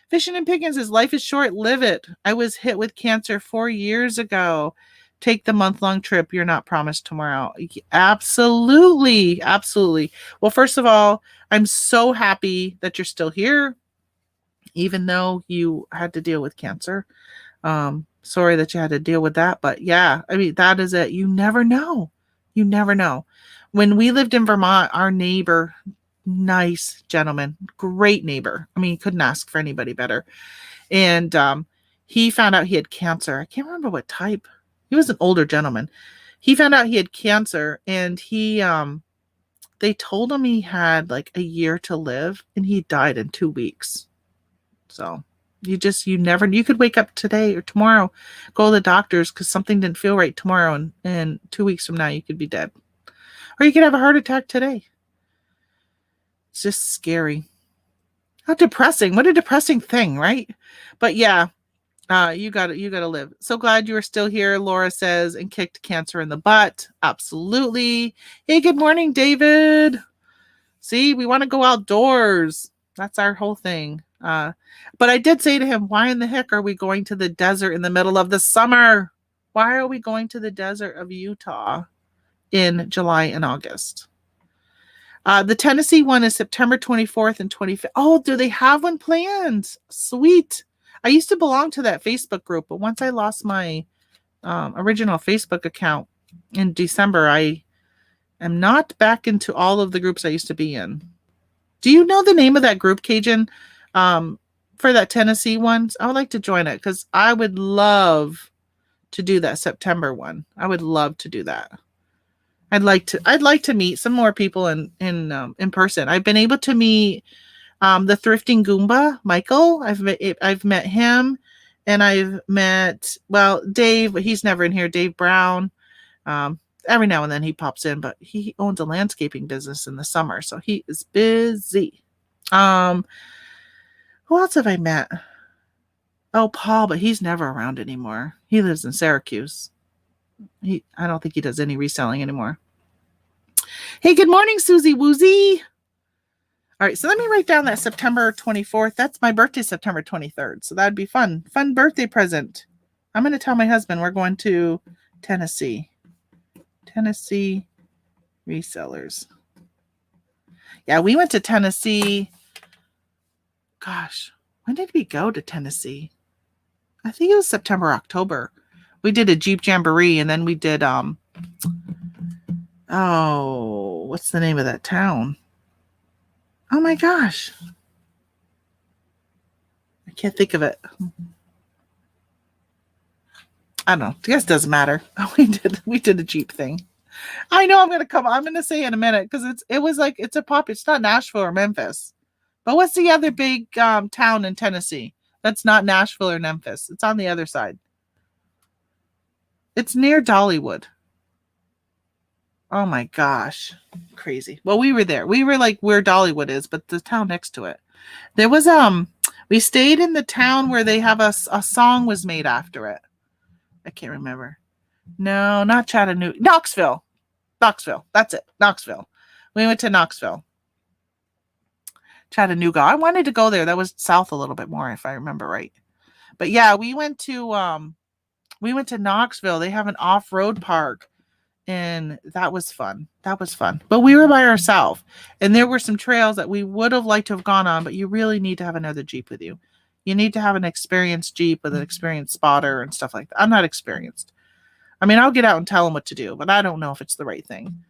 Fishing and Pickens says, life is short, live it. I was hit with cancer 4 years ago. Take the month-long trip. You're not promised tomorrow. Absolutely. Absolutely. Well, first of all, I'm so happy that you're still here, even though you had to deal with cancer. Sorry that you had to deal with that, but yeah, I mean, that is it. You never know. You never know. When we lived in Vermont, our neighbor, nice gentleman, great neighbor. I mean, couldn't ask for anybody better. And he found out he had cancer. I can't remember what type. He was an older gentleman. He found out he had cancer, and they told him he had like a year to live, and he died in 2 weeks. So you could wake up today or tomorrow, go to the doctors because something didn't feel right tomorrow, and 2 weeks from now you could be dead. Or you could have a heart attack today. It's just scary. How depressing. What a depressing thing, right? But yeah, you gotta live. So glad you are still here, Laura says, and kicked cancer in the butt. Absolutely. Hey, good morning, David. See, we want to go outdoors. That's our whole thing. But I did say to him, why in the heck are we going to the desert in the middle of the summer? Why are we going to the desert of Utah in July and August? The Tennessee one is September 24th and 25th. Oh, do they have one planned? Sweet. I used to belong to that Facebook group, but once I lost my original Facebook account in December, I am not back into all of the groups I used to be in. Do you know the name of that group, Cajun, for that Tennessee one? I would like to join it because I would love to do that September one. I would love to do that. I'd like to meet some more people in person. I've been able to meet the thrifting Goomba, Michael. I've met him, and I've met Dave. He's never in here. Dave Brown. Every now and then he pops in, but he owns a landscaping business in the summer, so he is busy. Who else have I met? Oh, Paul, but he's never around anymore. He lives in Syracuse. I don't think he does any reselling anymore. Hey, good morning, Susie Woozy. All right, so let me write down that September 24th. That's my birthday, September 23rd. So that'd be fun. Fun birthday present. I'm going to tell my husband we're going to Tennessee. Tennessee resellers. Yeah, we went to Tennessee. Gosh, when did we go to Tennessee? I think it was September, October. We did a Jeep Jamboree, and then we did, what's the name of that town? Oh my gosh. I can't think of it. I don't know. I guess it doesn't matter. We did a Jeep thing. I know I'm going to say in a minute because it's not Nashville or Memphis. But what's the other big town in Tennessee? That's not Nashville or Memphis. It's on the other side. It's near Dollywood. Oh my gosh. Crazy. Well, we were there. We were like where Dollywood is, but the town next to it. There was, we stayed in the town where they have a song was made after it. I can't remember. No, not Chattanooga. Knoxville. That's it. Knoxville. We went to Knoxville. Chattanooga. I wanted to go there. That was south a little bit more, if I remember right. But yeah, we went to Knoxville. They have an off-road park, and that was fun. But we were by ourselves, and there were some trails that we would have liked to have gone on, but you really need to have another Jeep with you. You need to have an experienced Jeep with an experienced spotter and stuff like that. I'm not experienced. I mean, I'll get out and tell them what to do, but I don't know if it's the right thing.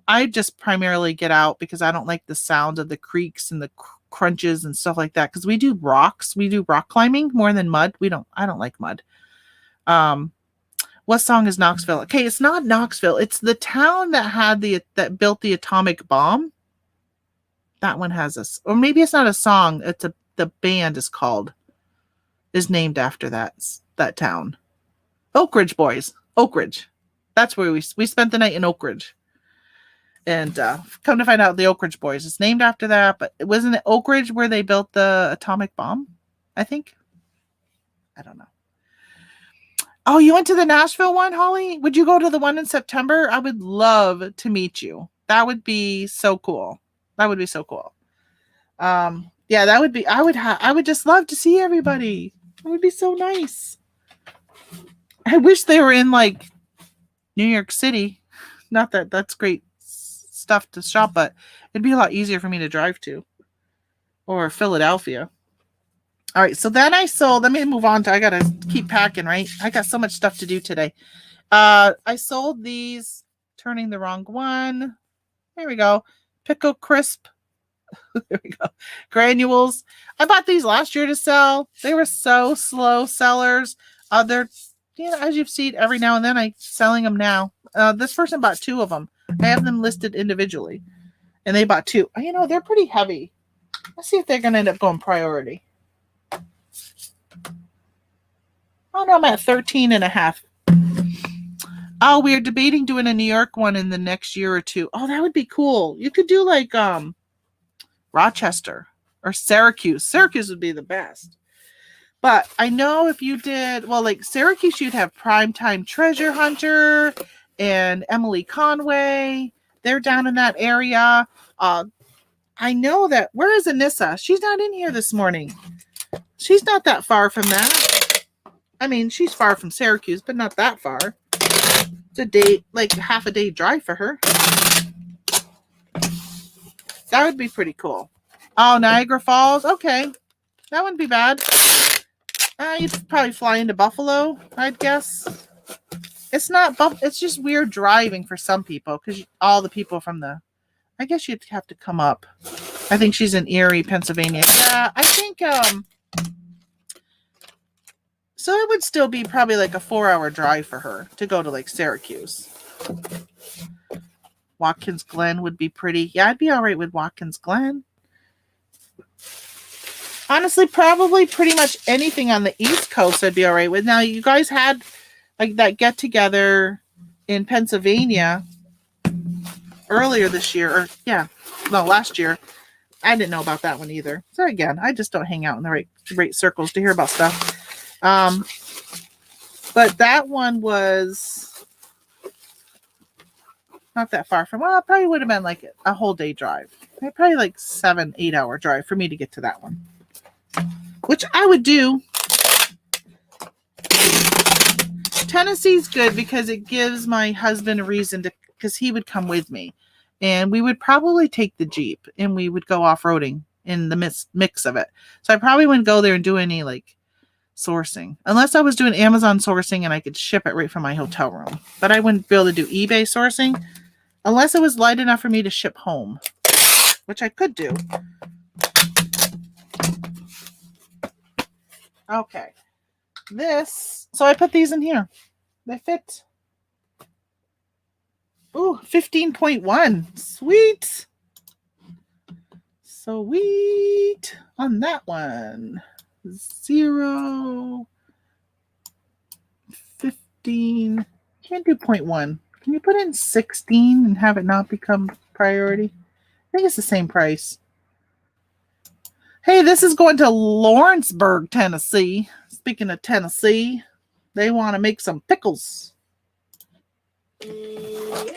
I just primarily get out because I don't like the sound of the creaks and the crunches and stuff like that. Because we do rocks. We do rock climbing more than mud. I don't like mud. What song is Knoxville? Okay, it's not Knoxville. It's the town that built the atomic bomb. That one has or maybe it's not a song. It's the band is called, is named after that town. Oak Ridge Boys. Oak Ridge. That's where we spent the night in Oak Ridge. And come to find out, the Oak Ridge Boys is named after that. But wasn't it Oak Ridge where they built the atomic bomb? I think. I don't know. Oh, you went to the Nashville one, Holly? Would you go to the one in September? I would love to meet you. That would be so cool. That would be so cool. Yeah, that would be. I would just love to see everybody. It would be so nice. I wish they were in like New York City. Not that that's great stuff to shop, but it'd be a lot easier for me to drive to. Or Philadelphia. All right, so then I sold. Let me move on to. I gotta keep packing, right? I got so much stuff to do today. I sold these. Turning the wrong one. There we go. Pickle crisp. There we go. Granules. I bought these last year to sell. They were so slow sellers. They're, as you've seen, every now and then I'm selling them now. This person bought 2 of them. I have them listed individually, and they bought 2. They're pretty heavy. Let's see if they're going to end up going priority. Oh, no, I'm at 13.5. Oh, we're debating doing a New York one in the next year or 2. Oh, that would be cool. You could do like Rochester or Syracuse. Syracuse would be the best. But I know if you did, well, like Syracuse, you'd have Primetime Treasure Hunter and Emily Conway. They're down in that area. I know that. Where is Anissa? She's not in here this morning. She's not that far from that. I mean, she's far from Syracuse, but not that far. It's a day, like half a day drive for her. That would be pretty cool. Oh, Niagara Falls. Okay. That wouldn't be bad. You'd probably fly into Buffalo, I'd guess. It's not, it's just weird driving for some people because all the people from I guess you'd have to come up. I think she's in Erie, Pennsylvania. Yeah, I think, so it would still be probably like a 4-hour drive for her to go to like Syracuse. Watkins Glen would be pretty. Yeah, I'd be all right with Watkins Glen. Honestly, probably pretty much anything on the East Coast I'd be all right with. Now, you guys had like that get together in Pennsylvania earlier this year, or last year. I didn't know about that one either. So again, I just don't hang out in the right circles to hear about stuff. But that one was not that far from, well, it probably would have been like a whole day drive. Probably like 7-8 hour drive for me to get to that one, which I would do. Tennessee's good because it gives my husband a reason to, because he would come with me and we would probably take the Jeep and we would go off-roading in the mix of it. So I probably wouldn't go there and do any like sourcing unless I was doing Amazon sourcing and I could ship it right from my hotel room, but I wouldn't be able to do eBay sourcing unless it was light enough for me to ship home, which I could do. Okay. So I put these in here. They fit. Ooh, 15.1. Sweet. Sweet on that one. 0, 15. Can't do 0.1. Can you put in 16 and have it not become priority? I think it's the same price. Hey, this is going to Lawrenceburg, Tennessee. Speaking of Tennessee, they want to make some pickles. Pickles!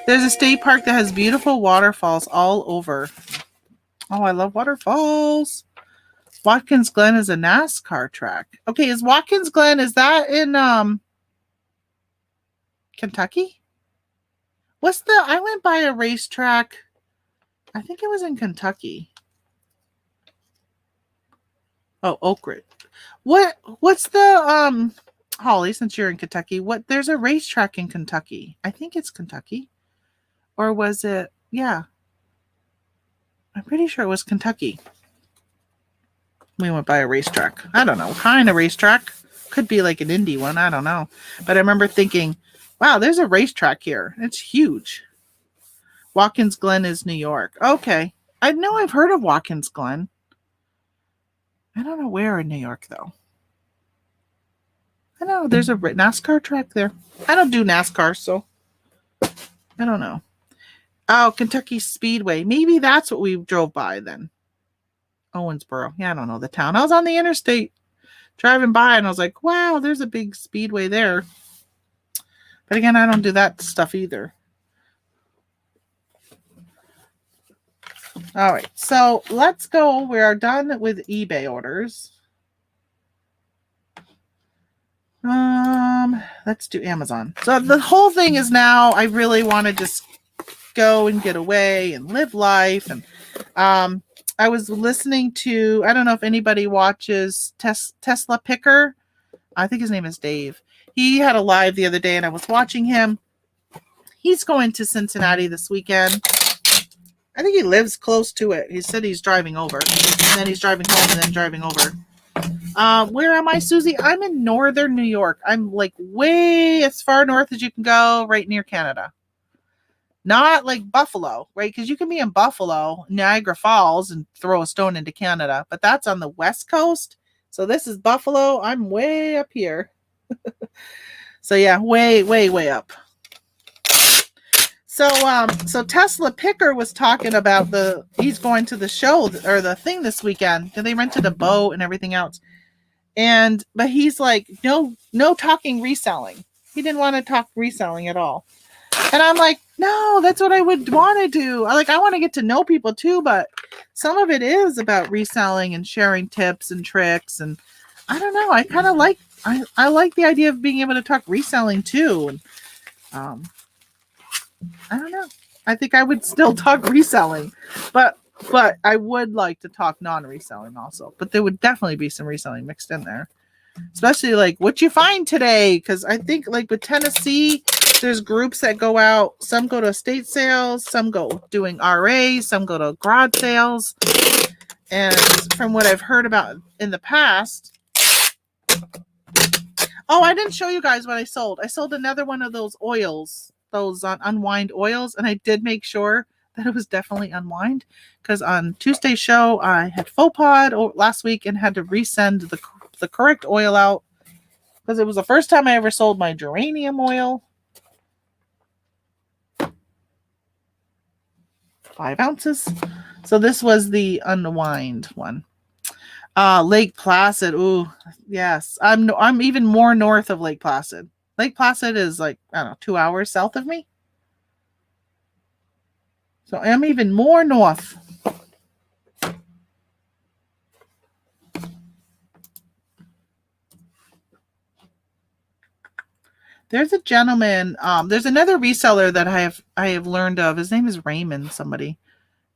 There's a state park that has beautiful waterfalls all over. Oh, I love waterfalls. Watkins Glen is a NASCAR track. Okay, is Watkins Glen, is that in Kentucky? I went by a racetrack. I think it was in Kentucky. Oh, Oak Ridge. What's the Holly, since you're in Kentucky, there's a racetrack in Kentucky. I think it's Kentucky. Or was it, yeah. I'm pretty sure it was Kentucky. We went by a racetrack. I don't know. What kind of racetrack? Could be like an Indy one. I don't know. But I remember thinking, wow, there's a racetrack here. It's huge. Watkins Glen is New York. Okay. I know I've heard of Watkins Glen. I don't know where in New York, though. I know there's a NASCAR track there. I don't do NASCAR, so I don't know. Oh, Kentucky Speedway. Maybe that's what we drove by then. Owensboro. Yeah, I don't know the town. I was on the interstate driving by and I was like, wow, there's a big speedway there. But again, I don't do that stuff either. All right, so let's go. We are done with eBay orders. Let's do Amazon. So the whole thing is now I really want to just go and get away and live life. And I was listening to, I don't know if anybody watches Tesla Picker. I think his name is Dave. He had a live the other day and I was watching him. He's going to Cincinnati this weekend. I think he lives close to it. He said he's driving over. And then he's driving home and then driving over. Where am I, Susie? I'm in northern New York. I'm like way as far north as you can go, right near Canada. Not like Buffalo, right? Because you can be in Buffalo, Niagara Falls, and throw a stone into Canada. But that's on the west coast. So this is Buffalo. I'm way up here. So yeah, way up. So Tesla Picker was talking about he's going to the show or the thing this weekend. They rented a boat and everything else. But he's like, no talking reselling. He didn't want to talk reselling at all. And I'm like, no, that's what I would want to do. I want to get to know people too, but some of it is about reselling and sharing tips and tricks. And I don't know. I kind of like, I like the idea of being able to talk reselling too. And, I don't know. I think I would still talk reselling, but I would like to talk non-reselling also. But there would definitely be some reselling mixed in there, especially like what you find today. Because I think like with Tennessee, there's groups that go out. Some go to estate sales, some go doing RAs, some go to garage sales. And from what I've heard about in the past, oh, I didn't show you guys what I sold. I sold another one of those oils. Those unwind oils, and I did make sure that it was definitely unwind because on Tuesday's show I had faux pod last week and had to resend the correct oil out because it was the first time I ever sold my geranium oil. 5 ounces. So this was the unwind one. Lake Placid. Ooh, yes. I'm even more north of Lake Placid. Lake Placid is like, I don't know, 2 hours south of me. So I'm even more north. There's a gentleman, there's another reseller that I have learned of. His name is Raymond somebody.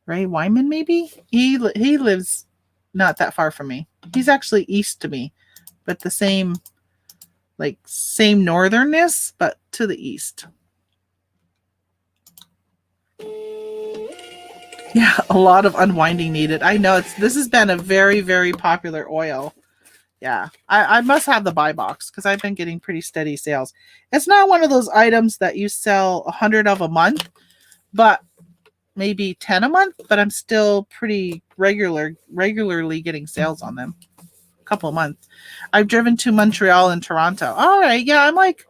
Ray Wyman maybe? He lives not that far from me. He's actually east to me, but the same northernness, but to the east. Yeah, a lot of unwinding needed. I know this has been a very, very popular oil. Yeah, I must have the buy box because I've been getting pretty steady sales. It's not one of those items that you sell 100 of a month, but maybe 10 a month, but I'm still pretty regularly getting sales on them. Couple of months. I've driven to Montreal and Toronto. All right, yeah, I'm like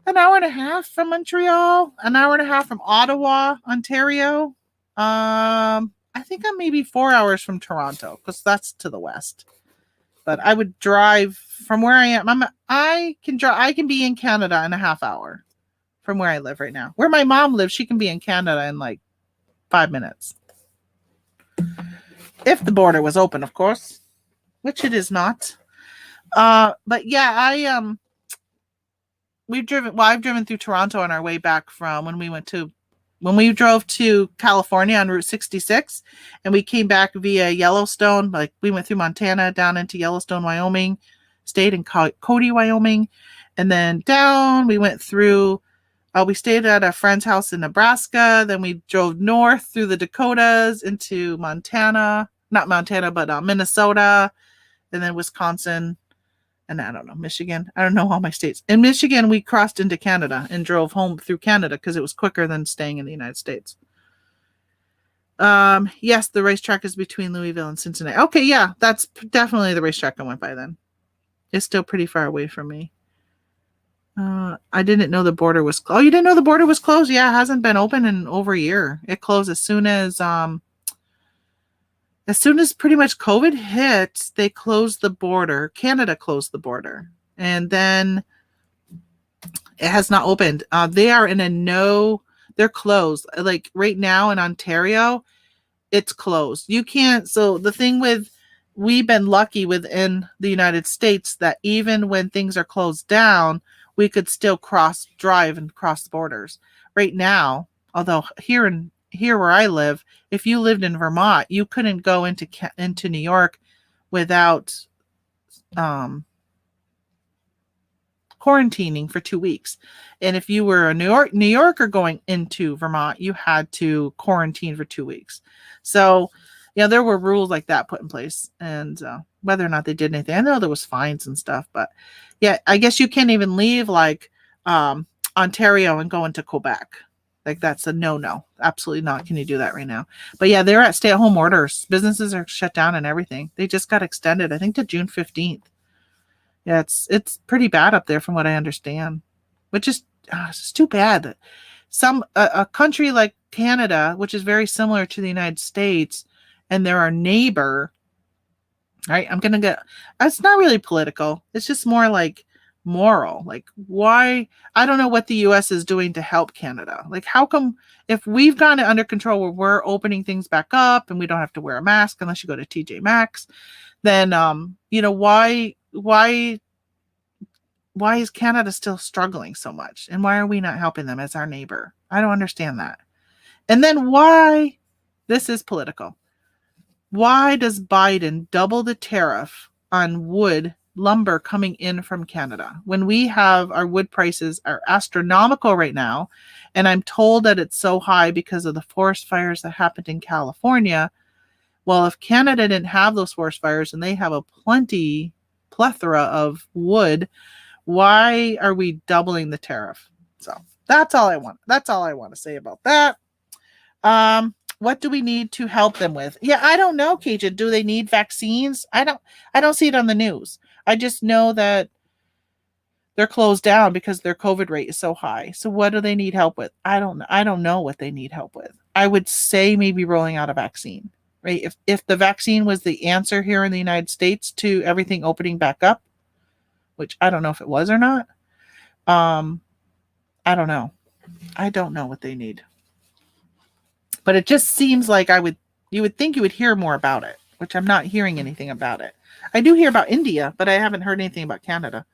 an hour and a half from Montreal, an hour and a half from Ottawa, Ontario. I think I'm maybe 4 hours from Toronto because that's to the west. But I would drive from where I am. I can be in Canada in a half hour from where I live right now. Where my mom lives, she can be in Canada in like 5 minutes. If the border was open, of course. Which it is not. But yeah, I've driven through Toronto on our way back from when we drove to California on Route 66 and we came back via Yellowstone. Like we went through Montana down into Yellowstone, Wyoming, stayed in Cody, Wyoming, and then down we went through, we stayed at a friend's house in Nebraska. Then we drove north through the Dakotas into Montana, not Montana, but Minnesota, and then Wisconsin, and I don't know, Michigan. I don't know all my states. In Michigan, we crossed into Canada and drove home through Canada because it was quicker than staying in the United States. Yes, the racetrack is between Louisville and Cincinnati. Okay, yeah, that's definitely the racetrack I went by then. It's still pretty far away from me. I didn't know the border was. Oh, you didn't know the border was closed? Yeah, it hasn't been open in over a year. It closed as soon as pretty much COVID hit. They closed the border. Canada closed the border, and then it has not opened. They are in a no. They're closed. Like right now in Ontario, it's closed. You can't. So the thing with, we've been lucky within the United States that even when things are closed down, we could still drive and cross borders. Right now, although here where I live, if you lived in Vermont, you couldn't go into New York without quarantining for 2 weeks. And if you were a New Yorker going into Vermont, you had to quarantine for 2 weeks. So, there were rules like that put in place, and whether or not they did anything, I know there was fines and stuff, but yeah, I guess you can't even leave like Ontario and go into Quebec. Like that's a no. Absolutely not. Can you do that right now? But yeah, they're at stay-at-home orders. Businesses are shut down and everything. They just got extended, I think, to June 15th. Yeah, it's pretty bad up there from what I understand, which is it's too bad. A country like Canada, which is very similar to the United States, and they're our neighbor, right? It's not really political. It's just more like moral. Like why? I don't know what the US is doing to help Canada. Like how come if we've gotten it under control where we're opening things back up and we don't have to wear a mask unless you go to TJ Maxx, then why is Canada still struggling so much? And why are we not helping them as our neighbor? I don't understand that. And then why, this is political, why does Biden double the tariff on wood lumber coming in from Canada when we have our wood prices are astronomical right now? And I'm told that it's so high because of the forest fires that happened in California. Well, if Canada didn't have those forest fires and they have a plethora of wood, why are we doubling the tariff? So that's all I want. That's all I want to say about that. What do we need to help them with? Yeah, I don't know, Cajun. Do they need vaccines? I don't see it on the news. I just know that they're closed down because their COVID rate is so high. So what do they need help with? I don't know what they need help with. I would say maybe rolling out a vaccine, right? If the vaccine was the answer here in the United States to everything opening back up, which I don't know if it was or not. I don't know. I don't know what they need. But it just seems like you would think you would hear more about it, which I'm not hearing anything about it. I do hear about India, but I haven't heard anything about Canada.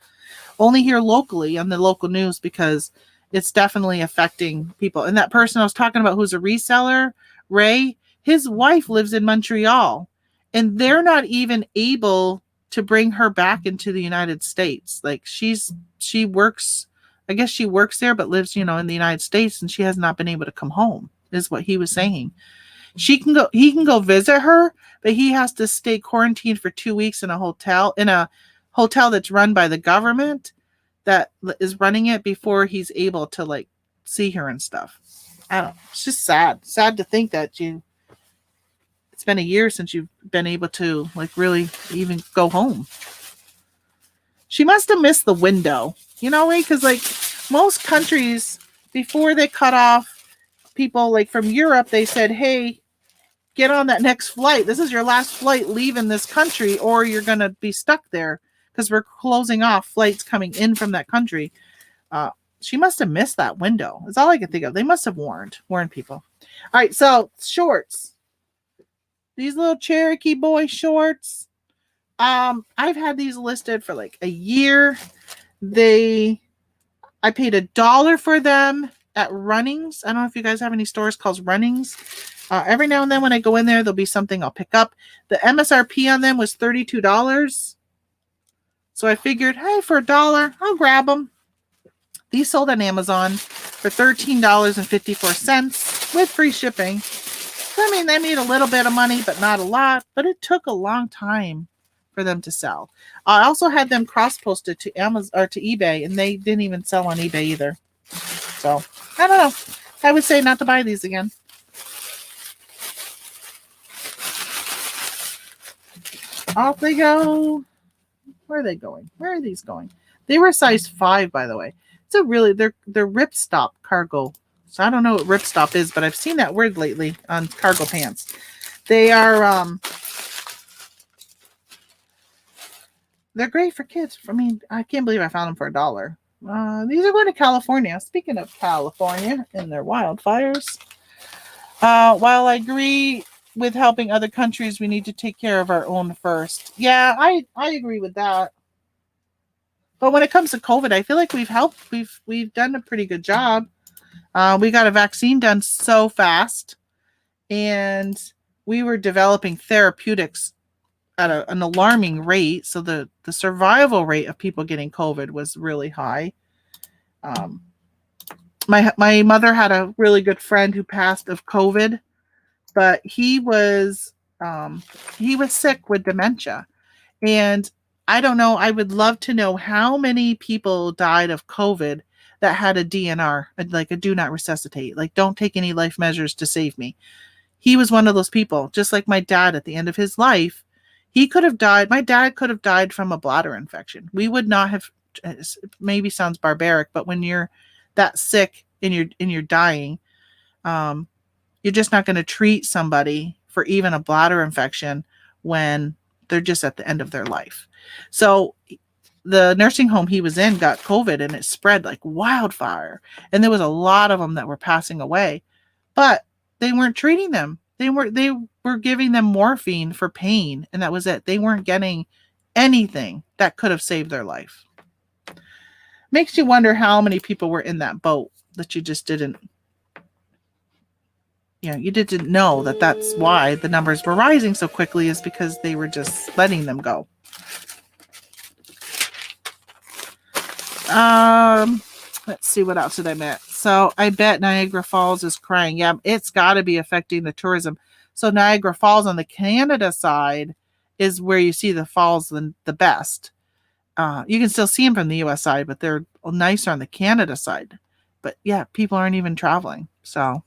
Only here locally on the local news because it's definitely affecting people. And that person I was talking about who's a reseller, Ray, his wife lives in Montreal, and they're not even able to bring her back into the United States. Like she works, I guess she works there, but lives, in the United States, and she has not been able to come home, is what he was saying. He can go visit her, but he has to stay quarantined for 2 weeks in a hotel that's run by the government that is running it before he's able to like see her and stuff. I don't know. It's just sad to think that it's been a year since you've been able to like really even go home. She must have missed the window, right? Because like most countries, before they cut off people like from Europe, they said, hey, get on that next flight. This is your last flight leaving this country, or you're going to be stuck there because we're closing off flights coming in from that country. She must have missed that window. That's all I can think of. They must have warned people. All right, so shorts. These little Cherokee boy shorts. I've had these listed for like a year. I paid $1 for them at Runnings. I don't know if you guys have any stores called Runnings. Every now and then when I go in there, there'll be something I'll pick up. The MSRP on them was $32. So I figured, hey, for $1, I'll grab them. These sold on Amazon for $13.54 with free shipping. So, I mean, they made a little bit of money, but not a lot. But it took a long time for them to sell. I also had them cross-posted to Amazon or to eBay, and they didn't even sell on eBay either. So, I don't know. I would say not to buy these again. Off they go. Where are they going? Where are these going? They were size 5, by the way. So really, they're ripstop cargo. So I don't know what ripstop is, but I've seen that word lately on cargo pants. They are they're great for kids. I mean, I can't believe I found them for $1. These are going to California. Speaking of California and their wildfires, while I agree with helping other countries, we need to take care of our own first. Yeah, I agree with that. But when it comes to COVID, I feel like we've helped. We've done a pretty good job. We got a vaccine done so fast, and we were developing therapeutics at an alarming rate. So the survival rate of people getting COVID was really high. My mother had a really good friend who passed of COVID, but he was sick with dementia. And I don't know, I would love to know how many people died of COVID that had a DNR, like a do not resuscitate, like don't take any life measures to save me. He was one of those people, just like my dad at the end of his life. He could have died. My dad could have died from a bladder infection. We would not have, maybe sounds barbaric, but when you're that sick and you're dying, you're just not going to treat somebody for even a bladder infection when they're just at the end of their life. So the nursing home he was in got COVID and it spread like wildfire. And there was a lot of them that were passing away, but they weren't treating them. They were giving them morphine for pain, and that was it. They weren't getting anything that could have saved their life. Makes you wonder how many people were in that boat that you just didn't, you didn't know that that's why the numbers were rising so quickly, is because they were just letting them go. Let's see, what else did I miss? So I bet Niagara Falls is crying. Yeah, it's got to be affecting the tourism. So Niagara Falls on the Canada side is where you see the falls the best. You can still see them from the US side, but they're nicer on the Canada side. But yeah, people aren't even traveling. So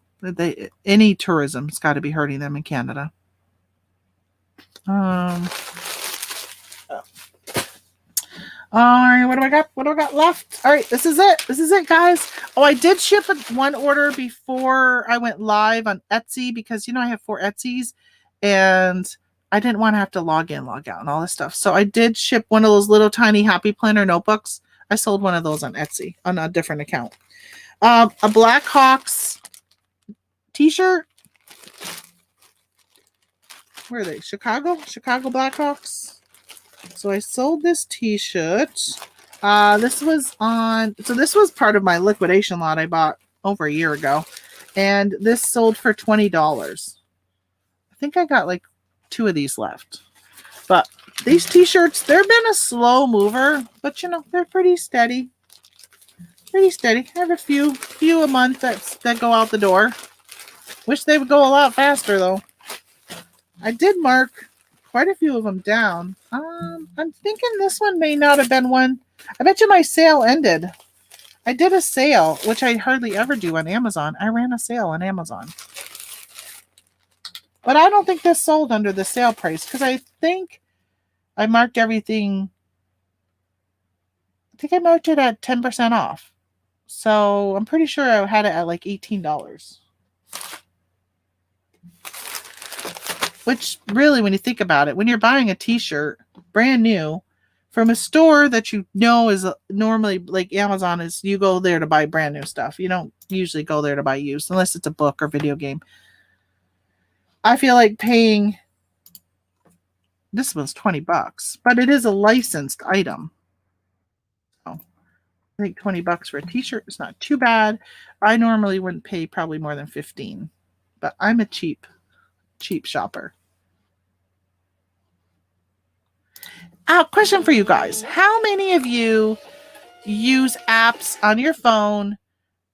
any tourism's got to be hurting them in Canada. All right, what do I got? What do I got left? All right, this is it. This is it, guys. Oh, I did ship one order before I went live on Etsy because, I have 4 Etsys and I didn't want to have to log in, log out and all this stuff. So I did ship one of those little tiny Happy Planner notebooks. I sold one of those on Etsy on a different account. A Blackhawks t-shirt. Where are they? Chicago Blackhawks. So I sold this t-shirt. This was part of my liquidation lot I bought over a year ago. And this sold for $20. I think I got like 2 of these left. But these t-shirts, they've been a slow mover, but they're pretty steady. Pretty steady. I have a few a month that go out the door. Wish they would go a lot faster though. I did mark quite a few of them down. I'm thinking this one may not have been one. I bet you my sale ended. I did a sale, which I hardly ever do on Amazon. I ran a sale on Amazon. But I don't think this sold under the sale price because I think I marked everything. I think I marked it at 10% off. So I'm pretty sure I had it at like $18. Which really, when you think about it, when you're buying a t-shirt brand new from a store that is normally like Amazon is, you go there to buy brand new stuff. You don't usually go there to buy used unless it's a book or video game. I feel like paying, this was $20, but it is a licensed item. So I think $20 for a t-shirt is not too bad. I normally wouldn't pay probably more than $15, but I'm a cheap shopper. Question for you guys. How many of you use apps on your phone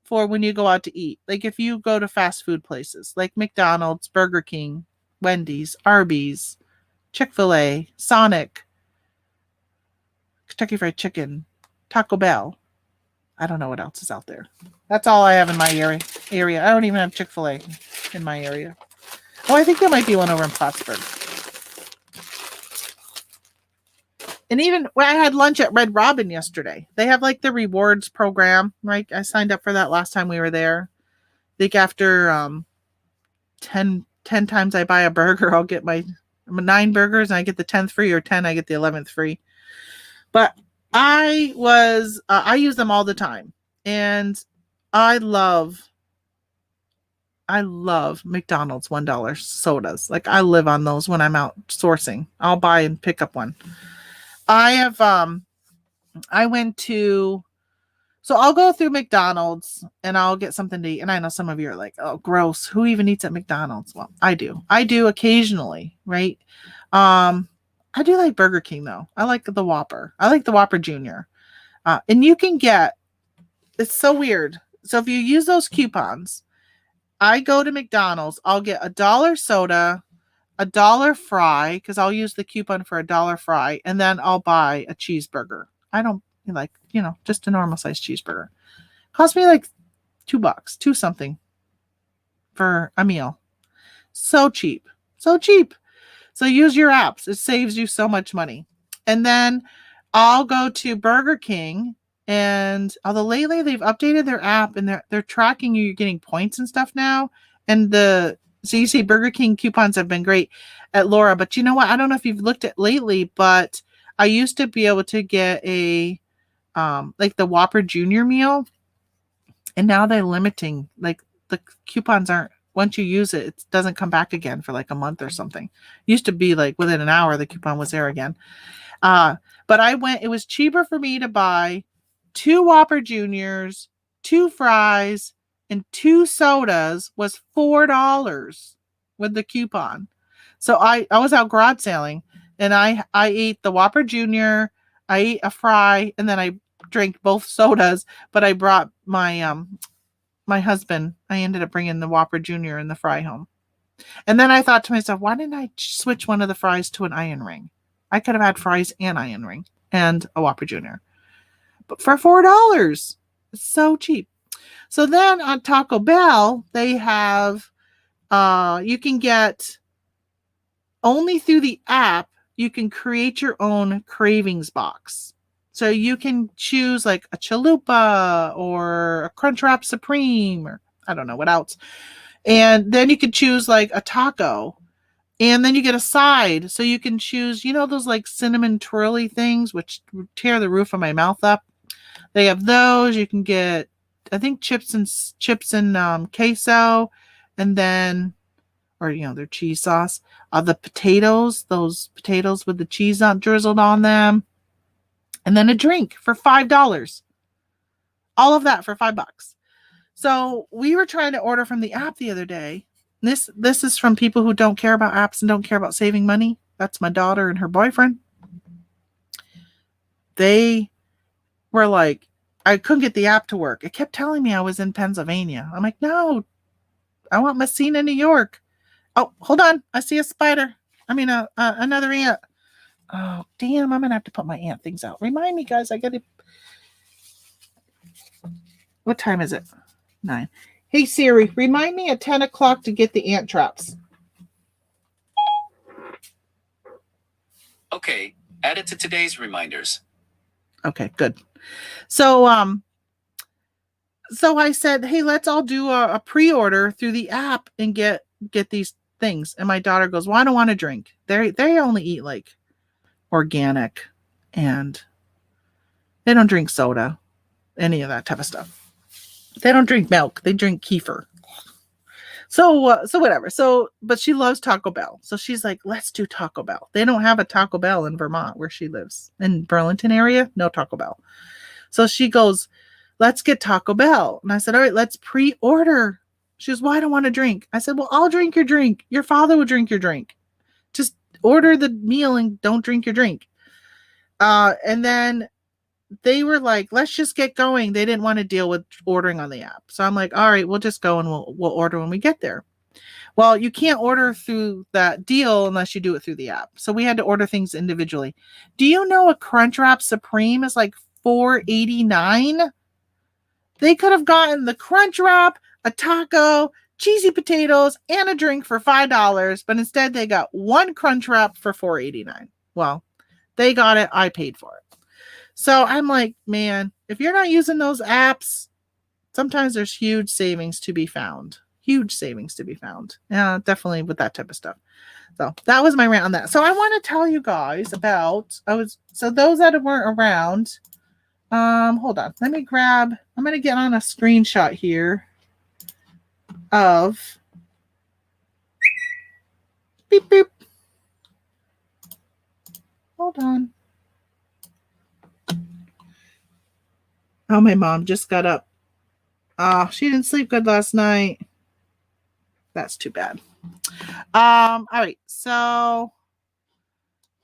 for when you go out to eat? Like if you go to fast food places like McDonald's, Burger King, Wendy's, Arby's, Chick-fil-A, Sonic, Kentucky Fried Chicken, Taco Bell. I don't know what else is out there. That's all I have in my area. I don't even have Chick-fil-A in my area. Oh, I think there might be one over in Plattsburgh. And even when I had lunch at Red Robin yesterday, they have like the rewards program, right? I signed up for that last time we were there. I think after 10 times I buy a burger, I'll get my 9 burgers and I get the 10th free, or 10, I get the 11th free. But I use them all the time. And I love McDonald's $1 sodas. Like, I live on those when I'm out sourcing. I'll buy and pick up one. I went to, so I'll go through McDonald's and I'll get something to eat. And I know some of you are like, oh, gross. Who even eats at McDonald's? Well, I do. I do occasionally, right? I do like Burger King though. I like the Whopper. I like the Whopper Junior. And you can get, it's so weird. So if you use those coupons, I go to McDonald's, I'll get $1 soda, $1 fry, because I'll use the coupon for $1 fry, and then I'll buy a cheeseburger. I don't like, just a normal size cheeseburger. Cost me like $2, two something for a meal. So cheap. So cheap. So use your apps. It saves you so much money. And then I'll go to Burger King, and although lately they've updated their app and they're tracking you, you're getting points and stuff now. And so you see Burger King coupons have been great at Laura. But you know what? I don't know if you've looked at lately, but I used to be able to get a like the Whopper Junior meal, and now they're limiting, like the coupons aren't, once you use it, it doesn't come back again for like a month or something. It used to be like within an hour the coupon was there again. But it was cheaper for me to buy 2 Whopper Juniors, 2 fries, and 2 sodas was $4 with the coupon. So I was out garage sailing, and I ate the Whopper Junior, I ate a fry, and then I drank both sodas, but I brought my my husband, I ended up bringing the Whopper Junior and the fry home. And then I thought to myself, why didn't I switch one of the fries to an onion ring? I could have had fries and onion ring and a Whopper Junior. But for $4, it's so cheap. So then on Taco Bell, they have, you can get, only through the app, you can create your own cravings box. So you can choose like a chalupa or a Crunchwrap Supreme, or I don't know what else. And then you could choose like a taco, and then you get a side. So you can choose, those like cinnamon twirly things, which tear the roof of my mouth up. They have those. You can get, I think, chips and queso, and then, or their cheese sauce. The potatoes, those potatoes with the cheese drizzled on them, and then a drink for $5. All of that for $5. So we were trying to order from the app the other day. This is from people who don't care about apps and don't care about saving money. That's my daughter and her boyfriend. They were like, I couldn't get the app to work. It kept telling me I was in Pennsylvania. I'm like, no, I want Messina, New York. Oh, hold on. I see a spider. I mean, another ant. Oh, damn. I'm going to have to put my ant things out. Remind me, guys. I got to. What time is it? 9. Hey, Siri, remind me at 10 o'clock to get the ant traps. Okay. Add it to today's reminders. Okay, good. So I said, hey, let's all do a pre-order through the app and get these things. And my daughter goes, well, I don't want to drink. They only eat like organic, and they don't drink soda, any of that type of stuff. They don't drink milk. They drink kefir. So whatever. But she loves Taco Bell. So she's like, let's do Taco Bell. They don't have a Taco Bell in Vermont where she lives. In Burlington area, no Taco Bell. So she goes, let's get Taco Bell. And I said, all right, let's pre-order. She goes, well, I don't want to drink. I said, well, I'll drink your drink. Your father will drink your drink. Just order the meal and don't drink your drink. And then they were like, let's just get going. They didn't want to deal with ordering on the app. So I'm like, all right, we'll just go and we'll order when we get there. Well, you can't order through that deal unless you do it through the app. So we had to order things individually. Do you know a Crunchwrap Supreme is like $4.89? They could have gotten the Crunchwrap, a taco, cheesy potatoes, and a drink for $5, but instead they got one Crunchwrap for $4.89. Well, They got it. I paid for it. So I'm like, man, if you're not using those apps, sometimes there's huge savings to be found. Huge savings to be found. Yeah, definitely with that type of stuff. So that was my rant on that. So I want to tell you guys about so those that weren't around. Hold on. Let me grab. I'm gonna get on a screenshot here of beep beep. Hold on. Oh, my mom just got up. Oh, she didn't sleep good last night. That's too bad. All right. So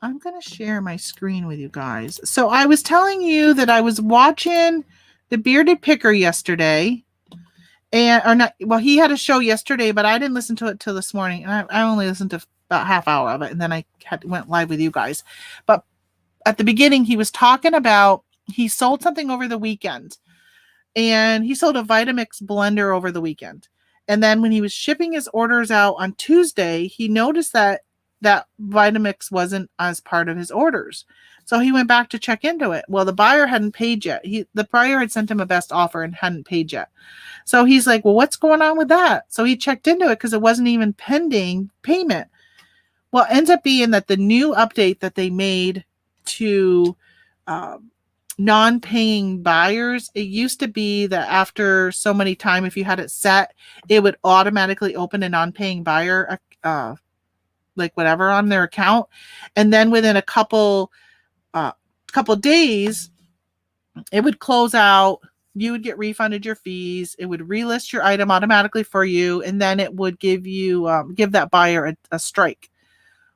I'm going to share my screen with you guys. So I was telling you that I was watching the Bearded Picker yesterday. Or not, well, he had a show yesterday, but I didn't listen to it till this morning. And I only listened to about half hour of it. And then I went live with you guys. But at the beginning, he was talking about, he sold something over the weekend. And he sold a Vitamix blender over the weekend. And then when he was shipping his orders out on Tuesday, he noticed that Vitamix wasn't as part of his orders. So he went back to check into it. Well, the buyer hadn't paid yet. The buyer had sent him a best offer and hadn't paid yet. So he's like, well, what's going on with that? So he checked into it because it wasn't even pending payment. Well, it ends up being that the new update that they made to non-paying buyers, it used to be that after so many time, if you had it set, it would automatically open a non-paying buyer like whatever on their account, and then within a couple days it would close out. You would get refunded your fees. It would relist your item automatically for you, and then it would give you give that buyer a strike.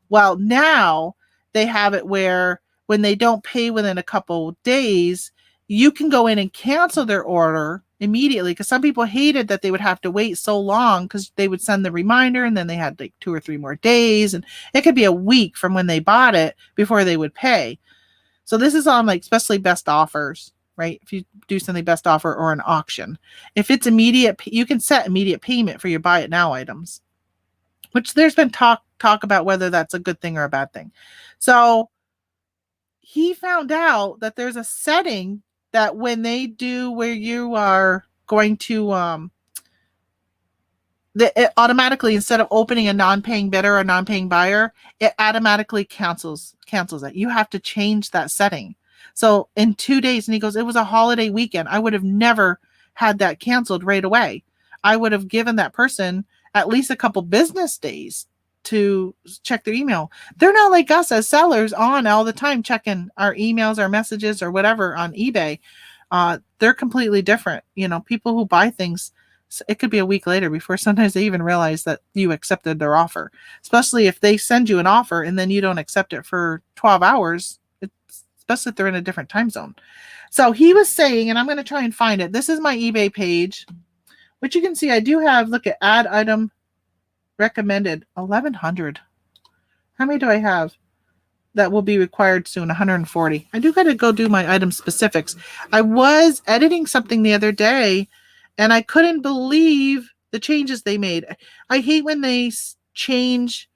Well, now they have it where when they don't pay within a couple days, you can go in and cancel their order immediately, because some people hated that they would have to wait so long because they would send the reminder and then they had like 2 or 3 more days, and it could be a week from when they bought it before they would pay. So this is on like especially best offers, right? If you do something best offer or an auction, if it's immediate, you can set immediate payment for your buy it now items, which there's been talk about whether that's a good thing or a bad thing. So he found out that there's a setting that when they do where you are going to it automatically, instead of opening a non-paying bidder or non-paying buyer, it automatically cancels it. You have to change that setting. So in 2 days, and he goes, it was a holiday weekend. I would have never had that canceled right away. I would have given that person at least a couple business days to check their email. They're not like us as sellers on all the time checking our emails, our messages, or whatever on eBay. They're completely different. You know, people who buy things, it could be a week later before sometimes they even realize that you accepted their offer, especially if they send you an offer and then you don't accept it for 12 hours, especially if they're in a different time zone. So he was saying, and I'm going to try and find it. This is my eBay page, which you can see I do have, look at add item recommended 1,100. How many do I have that will be required soon? 140. I do got to go do my item specifics. I was editing something the other day and I couldn't believe the changes they made. I hate when they change.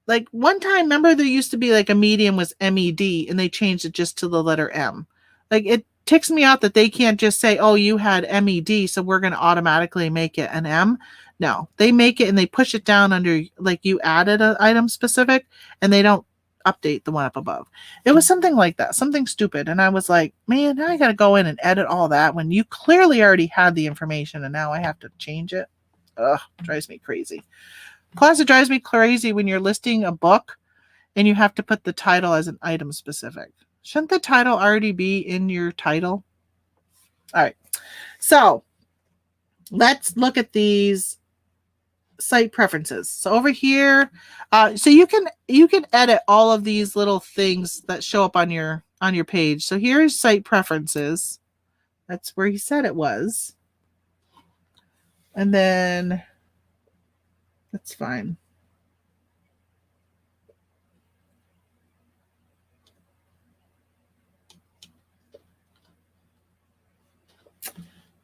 Like one time, remember there used to be like a medium was MED and they changed it just to the letter M. Like it ticks me out that they can't just say, oh, you had MED, so we're going to automatically make it an M. No, they make it and they push it down under like you added an item specific and they don't update the one up above. It was something like that, something stupid. And I was like, man, now I got to go in and edit all that when you clearly already had the information and now I have to change it. Ugh, drives me crazy. Plus, it drives me crazy when you're listing a book and you have to put the title as an item specific. Shouldn't the title already be in your title? All right. So let's look at these site preferences. So over here, so you can edit all of these little things that show up on your page. So here's site preferences. That's where he said it was. And then that's fine.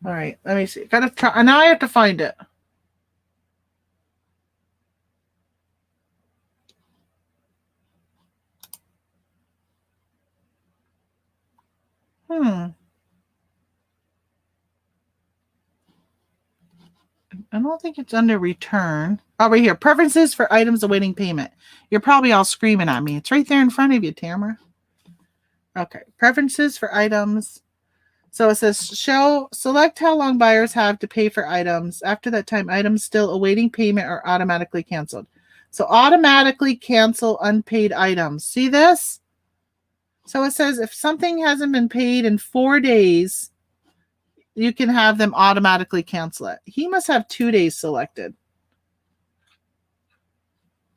All right, let me see. Gotta try. Now I have to find it. I don't think it's under return. Oh, right here. Preferences for items awaiting payment. You're probably all screaming at me. It's right there in front of you, Tamara. Okay. Preferences for items. So it says select how long buyers have to pay for items. After that time, items still awaiting payment are automatically canceled. So automatically cancel unpaid items. See this? So it says if something hasn't been paid in 4 days, you can have them automatically cancel it. He must have 2 days selected.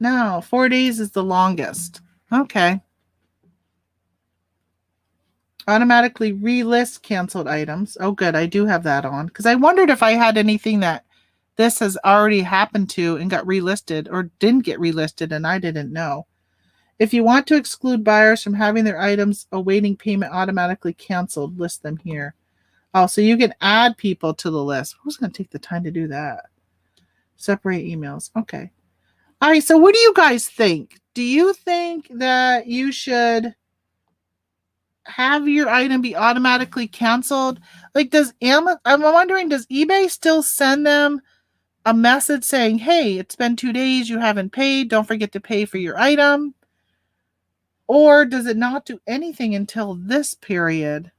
No, 4 days is the longest. Okay. Automatically relist canceled items. Oh, good. I do have that on because I wondered if I had anything that this has already happened to and got relisted or didn't get relisted and I didn't know. If you want to exclude buyers from having their items awaiting payment automatically canceled, list them here. Oh, so you can add people to the list. Who's going to take the time to do that? Separate emails. Okay. All right. So what do you guys think? Do you think that you should have your item be automatically canceled? Like, I'm wondering, does eBay still send them a message saying, hey, it's been 2 days, you haven't paid, don't forget to pay for your item? Or does it not do anything until this period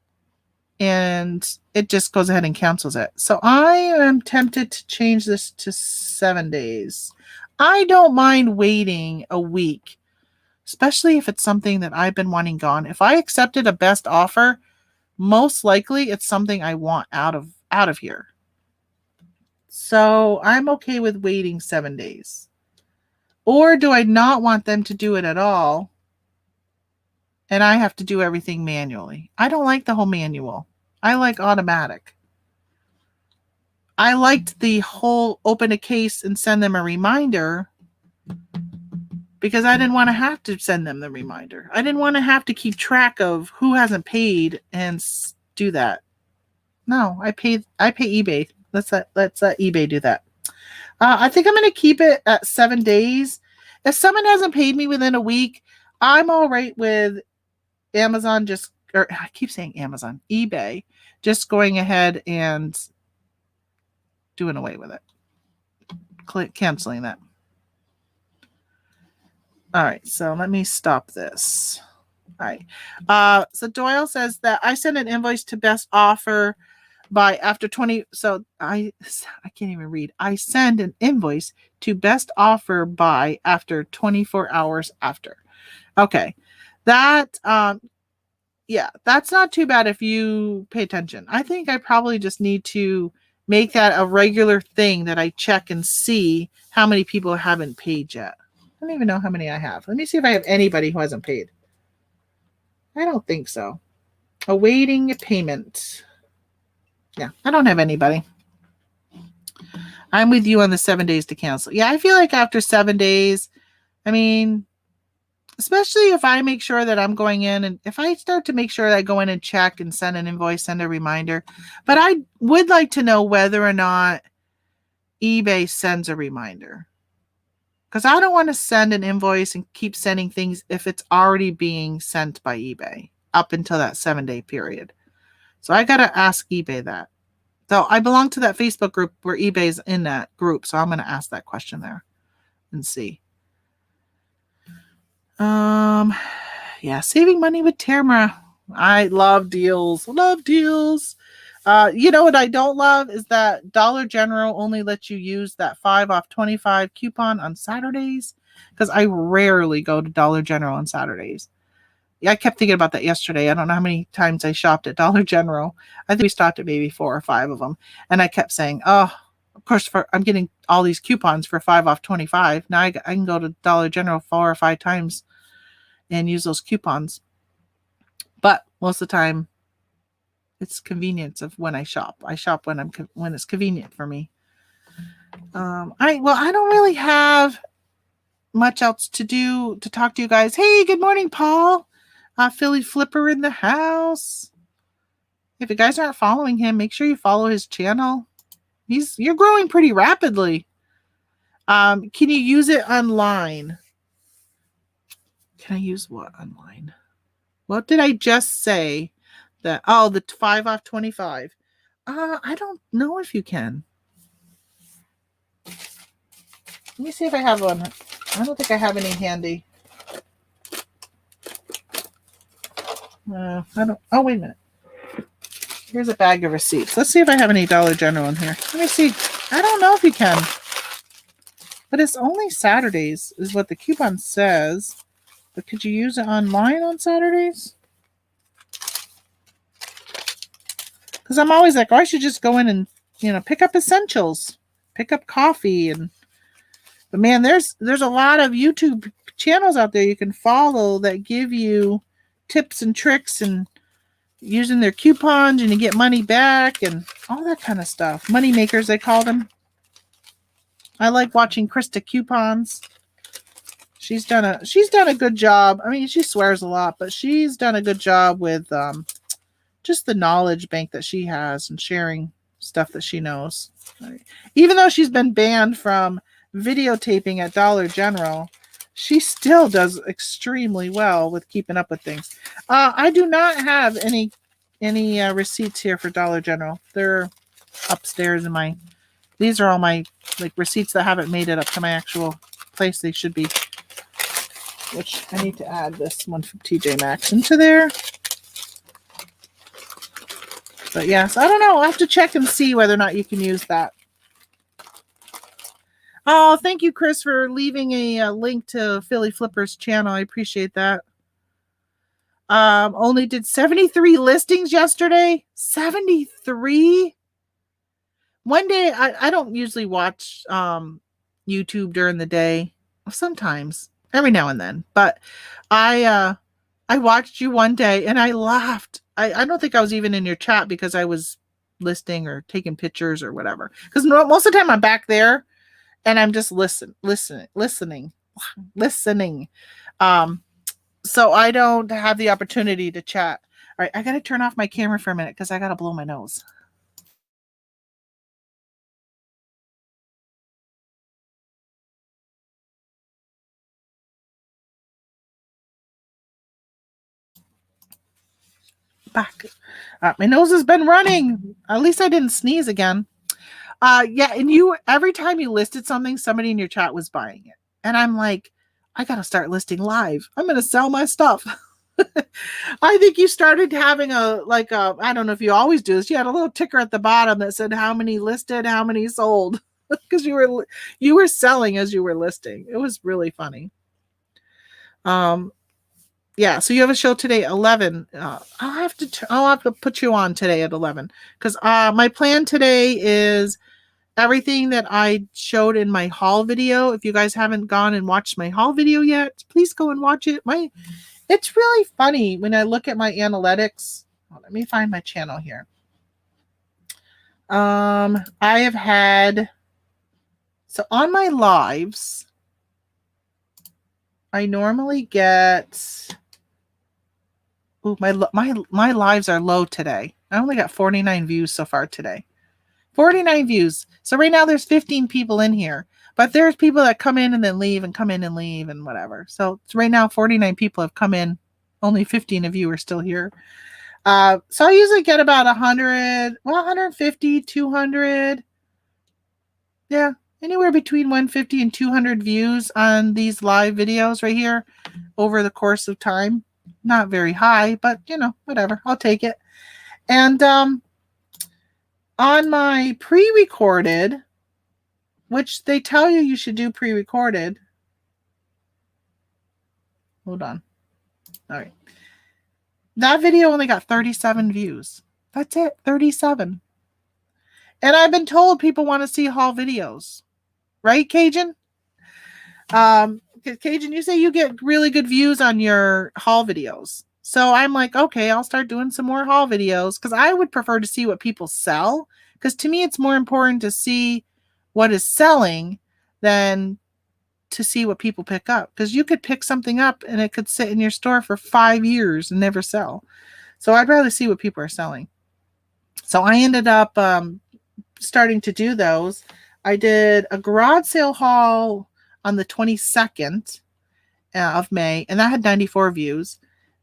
and it just goes ahead and cancels it? So I am tempted to change this to 7 days. I don't mind waiting a week, especially if it's something that I've been wanting gone. If I accepted a best offer, most likely it's something I want out of here. So I'm okay with waiting 7 days. Or do I not want them to do it at all? And I have to do everything manually. I don't like the whole manual. I like automatic. I liked the whole open a case and send them a reminder because I didn't want to have to send them the reminder. I didn't want to have to keep track of who hasn't paid and do that. No, I pay eBay. Let's let eBay do that. I think I'm going to keep it at 7 days. If someone hasn't paid me within a week, I'm all right with Amazon I keep saying Amazon, eBay, just going ahead and doing away with it. Canceling that. All right, so let me stop this. All right. So Doyle says that I sent an invoice to best offer by after 20. So I can't even read. I send an invoice to best offer by after 24 hours after. Okay. That, yeah, that's not too bad if you pay attention. I think I probably just need to make that a regular thing that I check and see how many people haven't paid yet. I don't even know how many I have. Let me see if I have anybody who hasn't paid. I don't think so. Awaiting payment. Yeah, I don't have anybody. I'm with you on the 7 days to cancel. Yeah, I feel like after 7 days, I mean, especially if I make sure that I'm going in and if I start to make sure that I go in and check and send an invoice, send a reminder. But I would like to know whether or not eBay sends a reminder. Because I don't want to send an invoice and keep sending things if it's already being sent by eBay up until that 7 day period. So I got to ask eBay that. So I belong to that Facebook group where eBay's in that group. So I'm going to ask that question there and see. Yeah, saving money with Tamara. I love deals. Love deals. You know what I don't love is that Dollar General only lets you use that 5 off 25 coupon on Saturdays because I rarely go to Dollar General on Saturdays. Yeah, I kept thinking about that yesterday. I don't know how many times I shopped at Dollar General. I think we stopped at maybe 4 or 5 of them. And I kept saying, oh, of course, I'm getting all these coupons for 5 off 25. Now I can go to Dollar General 4 or 5 times and use those coupons. But most of the time, it's convenience of when I shop. I shop when it's convenient for me. I don't really have much else to do to talk to you guys. Hey, good morning, Paul. Philly Flipper in the house. If you guys aren't following him, make sure you follow his channel. You're growing pretty rapidly. Can you use it online? Can I use what online? What did I just say That, oh, the 5 off 25. I don't know if you can. Let me see if I have one. I don't think I have any handy. I don't. Oh, wait a minute. Here's a bag of receipts. Let's see if I have any Dollar General in here. Let me see. I don't know if you can. But it's only Saturdays, is what the coupon says. But could you use it online on Saturdays? Because I'm always like, oh, I should just go in and, pick up essentials, pick up coffee, but man, there's a lot of YouTube channels out there you can follow that give you tips and tricks and using their coupons, and you get money back and all that kind of stuff. Money makers, they call them. I like watching Krista Coupons. She's done a good job. I mean, she swears a lot, but she's done a good job with just the knowledge bank that she has and sharing stuff that she knows. Even though she's been banned from videotaping at Dollar General, she still does extremely well with keeping up with things. I do not have any receipts here for Dollar General. They're upstairs in my. These are all my receipts that haven't made it up to my actual place they should be. Which I need to add this one from TJ Maxx into there. But yeah, so I don't know. I'll have to check and see whether or not you can use that. Oh, thank you, Chris, for leaving a link to Philly Flipper's channel. I appreciate that. Only did 73 listings yesterday. 73? One day, I don't usually watch YouTube during the day. Sometimes, every now and then. But I watched you one day and I laughed. I don't think I was even in your chat because I was listing or taking pictures or whatever. Because most of the time I'm back there and I'm just listening. So I don't have the opportunity to chat. All right, I got to turn off my camera for a minute because I got to blow my nose. Back. My nose has been running. At least I didn't sneeze again. Yeah, and every time you listed something, somebody in your chat was buying it. And I'm like, I gotta start listing live. I'm gonna sell my stuff. I think you started having I don't know if you always do this. You had a little ticker at the bottom that said how many listed, how many sold. Because you were selling as you were listing. It was really funny. Yeah, so you have a show today at 11. I'll have to put you on today at 11 because my plan today is everything that I showed in my haul video. If you guys haven't gone and watched my haul video yet, please go and watch it. It's really funny when I look at my analytics. Let me find my channel here. I have had, so on my lives, I normally get, my lives are low today. I only got 49 views so far today. 49 views. So right now there's 15 people in here, but there's people that come in and then leave and come in and leave and whatever. So right now 49 people have come in. Only 15 of you are still here. So I usually get about 150, 200. Yeah, anywhere between 150 and 200 views on these live videos right here over the course of time. Not very high, but whatever. I'll take it. And on my pre-recorded, which they tell you should do pre-recorded. Hold on. All right. That video only got 37 views. That's it. 37. And I've been told people want to see haul videos. Right, Cajun? Cajun, you say you get really good views on your haul videos. So I'm like, okay, I'll start doing some more haul videos because I would prefer to see what people sell. Because to me, it's more important to see what is selling than to see what people pick up. Because you could pick something up and it could sit in your store for 5 years and never sell. So I'd rather see what people are selling. So I ended up starting to do those. I did a garage sale haul on the 22nd of May, and that had 94 views.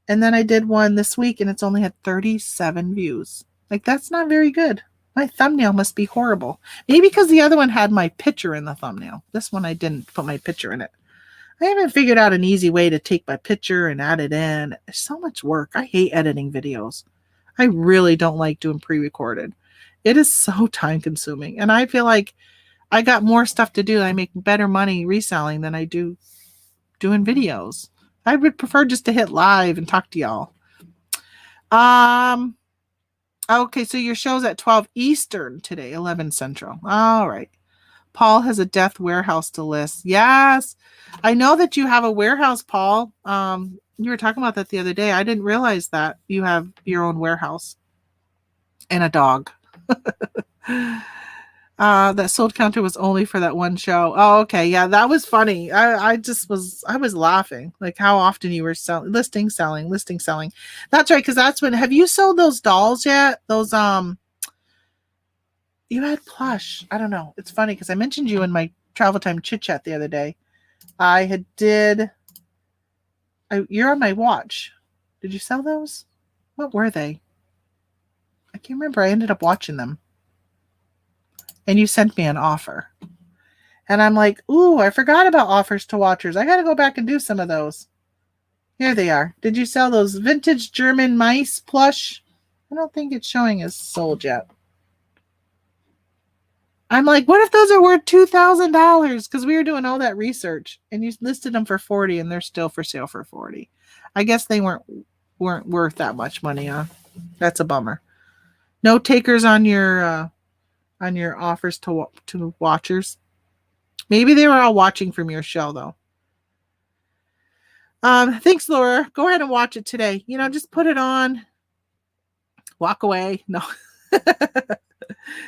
And then I did one this week and it's only had 37 views. Like, that's not very good. My thumbnail must be horrible. Maybe because the other one had my picture in the thumbnail. This one I didn't put my picture in it. I haven't figured out an easy way to take my picture and add it in. It's so much work. I hate editing videos. I really don't like doing pre-recorded. It is so time consuming. And I feel like I got more stuff to do. I make better money reselling than I do doing videos. I would prefer just to hit live and talk to y'all. Okay, so your show's at 12 Eastern today, 11 Central. All right. Paul has a death warehouse to list. Yes. I know that you have a warehouse, Paul. You were talking about that the other day. I didn't realize that you have your own warehouse and a dog. That sold counter was only for that one show. Oh, okay. Yeah, that was funny. I was laughing. Like how often you were selling, listing, selling. That's right, because that's when, have you sold those dolls yet? Those you had plush. I don't know. It's funny because I mentioned you in my travel time chit chat the other day. You're on my watch. Did you sell those? What were they? I can't remember. I ended up watching them. And you sent me an offer. And I'm like, ooh, I forgot about offers to watchers. I got to go back and do some of those. Here they are. Did you sell those vintage German mice plush? I don't think it's showing as sold yet. I'm like, what if those are worth $2,000? Because we were doing all that research and you listed them for 40 and they're still for sale for 40. I guess they weren't worth that much money, huh? That's a bummer. No takers on your offers to watchers. Maybe they were all watching from your show though. Thanks, Laura. Go ahead and watch it today. Just put it on. Walk away. No.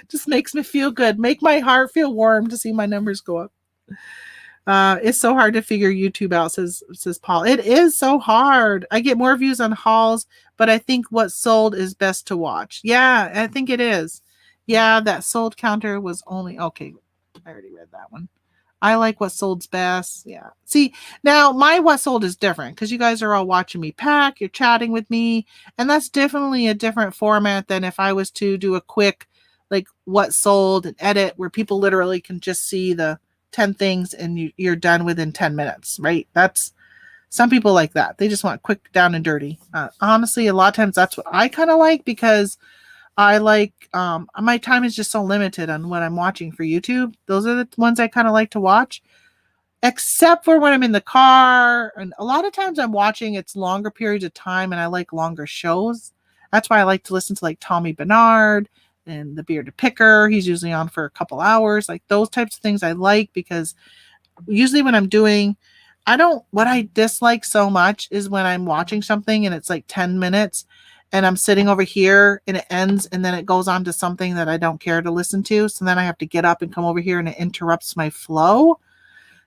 Just makes me feel good. Make my heart feel warm to see my numbers go up. It's so hard to figure YouTube out, says Paul. It is so hard. I get more views on hauls, but I think what sold is best to watch. Yeah, I think it is. Yeah, that sold counter was only okay. I already read that one. I like what sold's best. Yeah. See, now my what sold is different because you guys are all watching me pack. You're chatting with me. And that's definitely a different format than if I was to do a quick, like what sold and edit where people literally can just see the 10 things and you're done within 10 minutes, right? That's some people like that. They just want quick, down and dirty. Honestly, a lot of times that's what I kind of like because I like, my time is just so limited on what I'm watching for YouTube. Those are the ones I kind of like to watch, except for when I'm in the car. And a lot of times I'm watching, it's longer periods of time and I like longer shows. That's why I like to listen to like Tommy Bernard and the Bearded Picker. He's usually on for a couple hours. Like those types of things I like because usually when I'm doing, what I dislike so much is when I'm watching something and it's like 10 minutes and I'm sitting over here and it ends and then it goes on to something that I don't care to listen to. So then I have to get up and come over here and it interrupts my flow.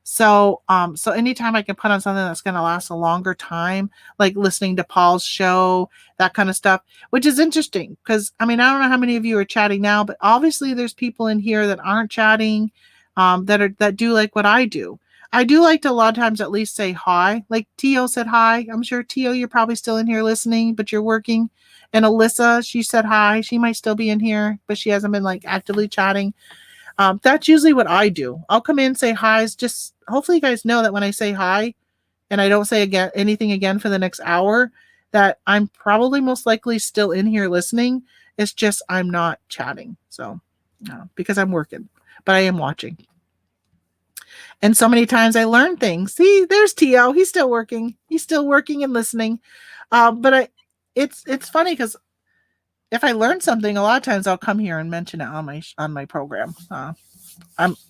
So anytime I can put on something that's going to last a longer time, like listening to Paul's show, that kind of stuff, which is interesting because, I don't know how many of you are chatting now, but obviously there's people in here that aren't chatting, that do like what I do. I do like to a lot of times at least say hi. Like Tio said hi. I'm sure Tio, you're probably still in here listening, but you're working. And Alyssa, she said hi. She might still be in here, but she hasn't been like actively chatting. That's usually what I do. I'll come in, say hi. Just hopefully you guys know that when I say hi and I don't say anything again for the next hour, that I'm probably most likely still in here listening. It's just I'm not chatting. So because I'm working, but I am watching. And so many times I learn things. See, there's T.O. He's still working. He's still working and listening. But it's funny because if I learn something, a lot of times I'll come here and mention it on my program.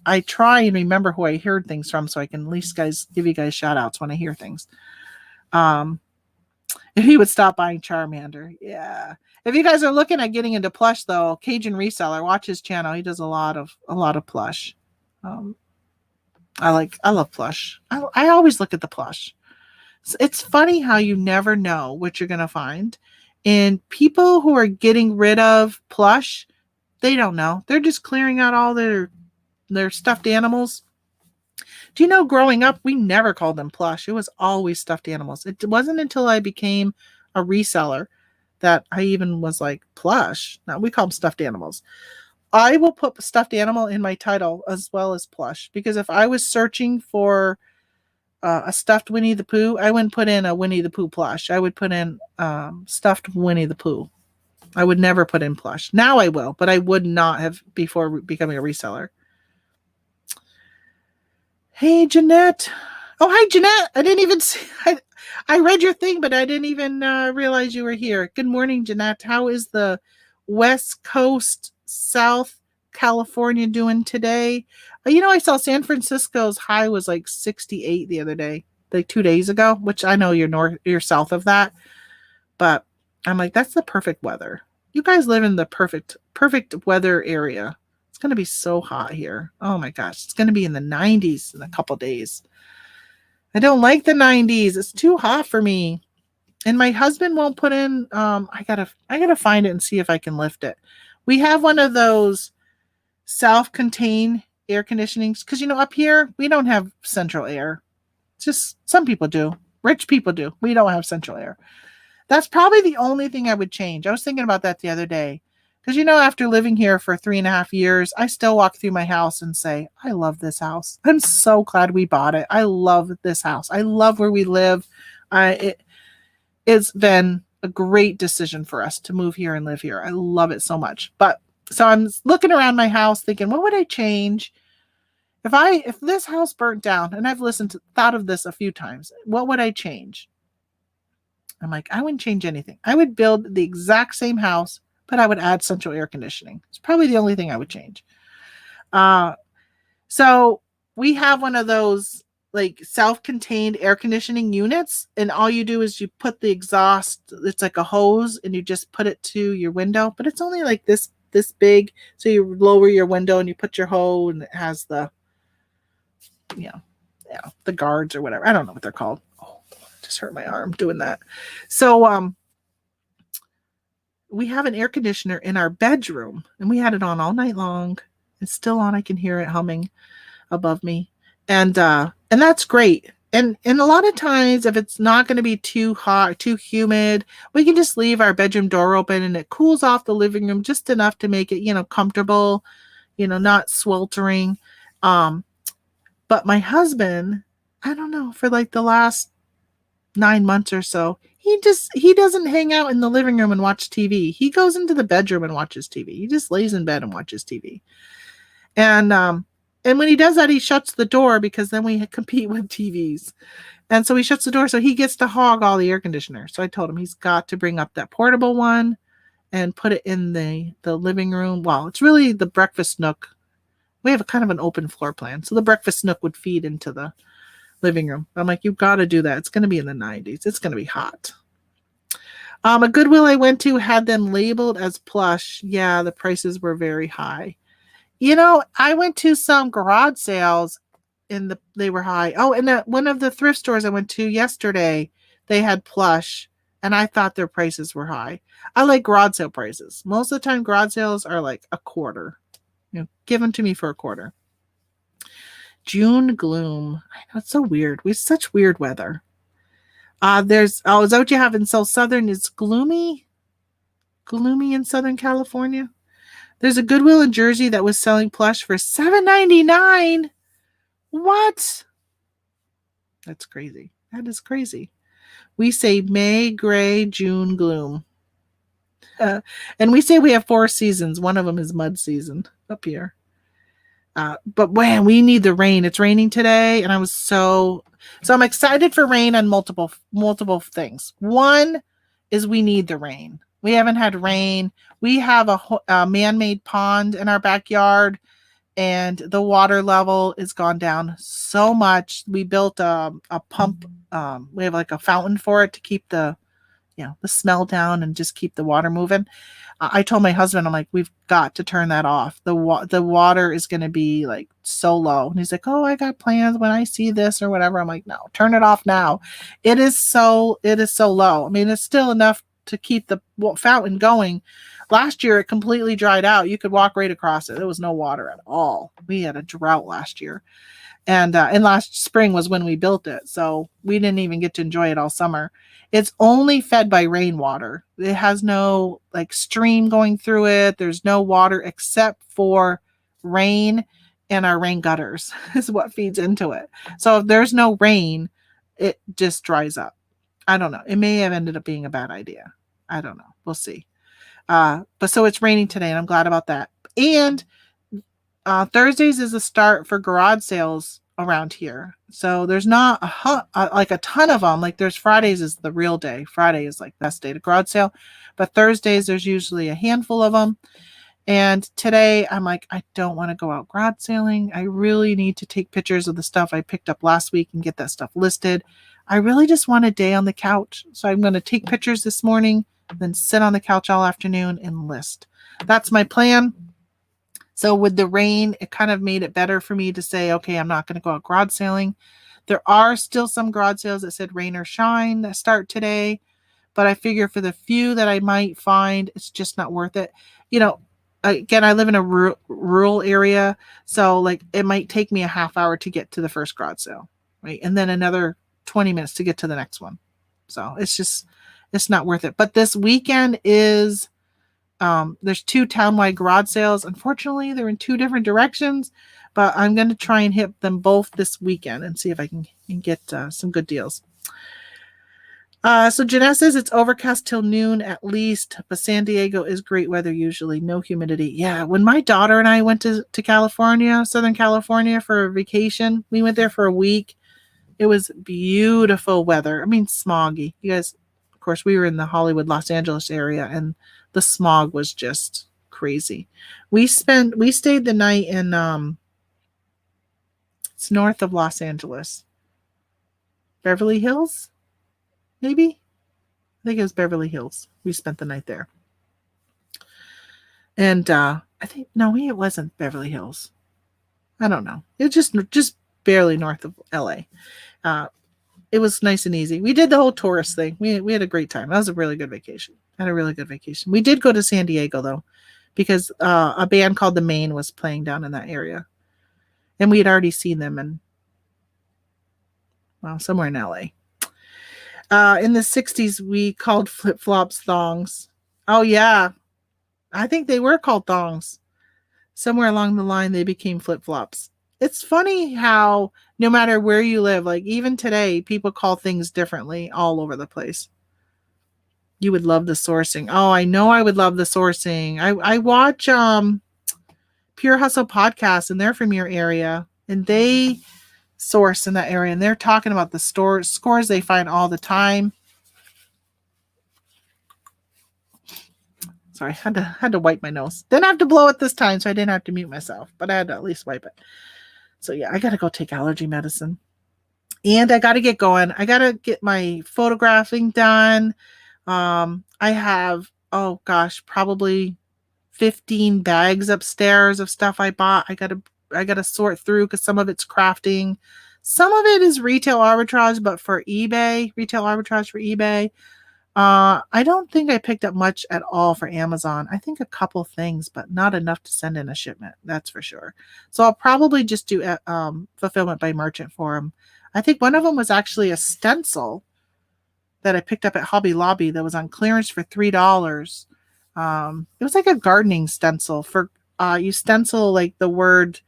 I try and remember who I heard things from so I can at least give you guys shout outs when I hear things. If he would stop buying Charmander. Yeah. If you guys are looking at getting into plush though, Cajun Reseller, watch his channel. He does a lot of plush. I love plush. I always look at the plush. It's funny how you never know what you're going to find. And people who are getting rid of plush, they don't know. They're just clearing out all their stuffed animals. Do you know, growing up, we never called them plush. It was always stuffed animals. It wasn't until I became a reseller that I even was like, plush. Now we call them stuffed animals. I will put stuffed animal in my title as well as plush, because if I was searching for a stuffed Winnie the Pooh, I wouldn't put in a Winnie the Pooh plush. I would put in stuffed Winnie the Pooh. I would never put in plush. Now I will, but I would not have before becoming a reseller. Hey, Jeanette. Oh, hi, Jeanette. I didn't even see. I read your thing, but I didn't even realize you were here. Good morning, Jeanette. How is the West Coast, South California doing today? I saw San Francisco's high was like 68 the other day, like 2 days ago, which I know you're south of that, but I'm like, that's the perfect weather. You guys live in the perfect weather area. It's going to be so hot here. Oh my gosh. It's going to be in the 90s in a couple days. I don't like the 90s. It's too hot for me. And my husband won't put in, I gotta find it and see if I can lift it. We have one of those self-contained air conditionings, because up here we don't have central air. Just some people do. Rich people do. We don't have central air. That's probably the only thing I would change. I was thinking about that the other day. Because, after living here for 3.5 years, I still walk through my house and say, I love this house. I'm so glad we bought it. I love this house. I love where we live. It's been a great decision for us to move here and live here. I love it so much. So I'm looking around my house thinking, what would I change? If this house burnt down, and I've thought of this a few times, what would I change? I'm like, I wouldn't change anything. I would build the exact same house, but I would add central air conditioning. It's probably the only thing I would change. So we have one of those like self-contained air conditioning units, and all you do is you put the exhaust, it's like a hose, and you just put it to your window, but it's only like this big. So you lower your window and you put your hose, and it has the the guards or whatever. I don't know what they're called. Oh, just hurt my arm doing that. So we have an air conditioner in our bedroom, and we had it on all night long. It's still on. I can hear it humming above me. And that's great. And a lot of times, if it's not going to be too hot, too humid, we can just leave our bedroom door open, and it cools off the living room just enough to make it, comfortable, not sweltering. But my husband, I don't know, for like the last 9 months or so, he doesn't hang out in the living room and watch TV. He goes into the bedroom and watches TV. He just lays in bed and watches TV. And when he does that, he shuts the door, because then we compete with TVs. And so he shuts the door, so he gets to hog all the air conditioner. So I told him he's got to bring up that portable one and put it in the living room. Well, it's really the breakfast nook. We have a kind of an open floor plan, so the breakfast nook would feed into the living room. I'm like, you've got to do that. It's going to be in the 90s. It's going to be hot. A Goodwill I went to had them labeled as plush. Yeah, the prices were very high. I went to some garage sales, and they were high. Oh, and one of the thrift stores I went to yesterday, they had plush, and I thought their prices were high. I like garage sale prices. Most of the time, garage sales are like a quarter. Give them to me for a quarter. June gloom. I know, it's so weird. We have such weird weather. Is that what you have in Southern? It's gloomy in Southern California. There's a Goodwill in Jersey that was selling plush for $7.99. What? That's crazy. That is crazy. We say May, gray, June, gloom. And we say we have 4 seasons. One of them is mud season up here. But man, we need the rain. It's raining today, and I was so I'm excited for rain on multiple things. One is we need the rain. We haven't had rain. We have a man-made pond in our backyard, and the water level has gone down so much. We built a pump. We have like a fountain for it to keep the smell down and just keep the water moving. I told my husband, I'm like, we've got to turn that off. The water is going to be like so low. And he's like, oh, I got plans when I see this or whatever. I'm like, no, turn it off now. It is so low. I mean, it's still enough to keep the fountain going. Last year, it completely dried out. You could walk right across it. There was no water at all. We had a drought last year. And last spring was when we built it. So we didn't even get to enjoy it all summer. It's only fed by rainwater. It has no like stream going through it. There's no water except for rain, and our rain gutters is what feeds into it. So if there's no rain, it just dries up. I don't know. It may have ended up being a bad idea. I don't know. We'll see. But so it's raining today, and I'm glad about that. And Thursdays is the start for garage sales around here. So there's not like a ton of them. Like there's Fridays is the real day. Friday is like the best day to garage sale. But Thursdays, there's usually a handful of them. And today I'm like, I don't want to go out garage sailing. I really need to take pictures of the stuff I picked up last week and get that stuff listed. I really just want a day on the couch. So I'm going to take pictures this morning, then sit on the couch all afternoon and list. That's my plan. So with the rain, it kind of made it better for me to say, okay, I'm not going to go out garage sailing. There are still some garage sales that said rain or shine that start today. But I figure for the few that I might find, it's just not worth it. You know, again, I live in a rural area. So like it might take me a half hour to get to the first garage sale, right? And then another 20 minutes to get to the next one. So it's not worth it. But this weekend is... there's 2 townwide garage sales. Unfortunately, they're in 2 different directions, but I'm going to try and hit them both this weekend and see if I can get some good deals. So Jeanette says it's overcast till noon at least, but San Diego is great weather usually, no humidity. Yeah, when my daughter and I went to California, Southern California for a vacation, we went there for a week. It was beautiful weather. I mean, smoggy. You guys, of course, we were in the Hollywood, Los Angeles area, and the smog was just crazy. We stayed the night in it's north of Los Angeles. Beverly Hills? Maybe? I think it was Beverly Hills. We spent the night there. And I think it wasn't Beverly Hills. I don't know. It was just barely north of LA. It was nice and easy. We did the whole tourist thing. We had a great time. That was a really good vacation. Had a really good vacation. We did go to San Diego though, because a band called The Maine was playing down in that area, and we had already seen them somewhere in LA. In the 60s, we called flip-flops thongs. Oh yeah, I think they were called thongs. Somewhere along the line, they became flip-flops. It's funny how no matter where you live, like even today, people call things differently all over the place. You would love the sourcing. Oh, I know I would love the sourcing. I watch Pure Hustle podcast, and they're from your area, and they source in that area, and they're talking about the scores they find all the time. Sorry, had to wipe my nose. Didn't have to blow it this time, so I didn't have to mute myself, but I had to at least wipe it. So yeah, I got to go take allergy medicine. And I got to get going. I got to get my photographing done. I have, probably 15 bags upstairs of stuff I bought. I got to sort through because some of it's crafting. Some of it is retail arbitrage, but for eBay, retail arbitrage for eBay. I don't think I picked up much at all for Amazon. I think a couple things, but not enough to send in a shipment. That's for sure. So I'll probably just do fulfillment by merchant for them. I think one of them was actually a stencil that I picked up at Hobby Lobby that was on clearance for $3. It was like a gardening stencil for you stencil like the word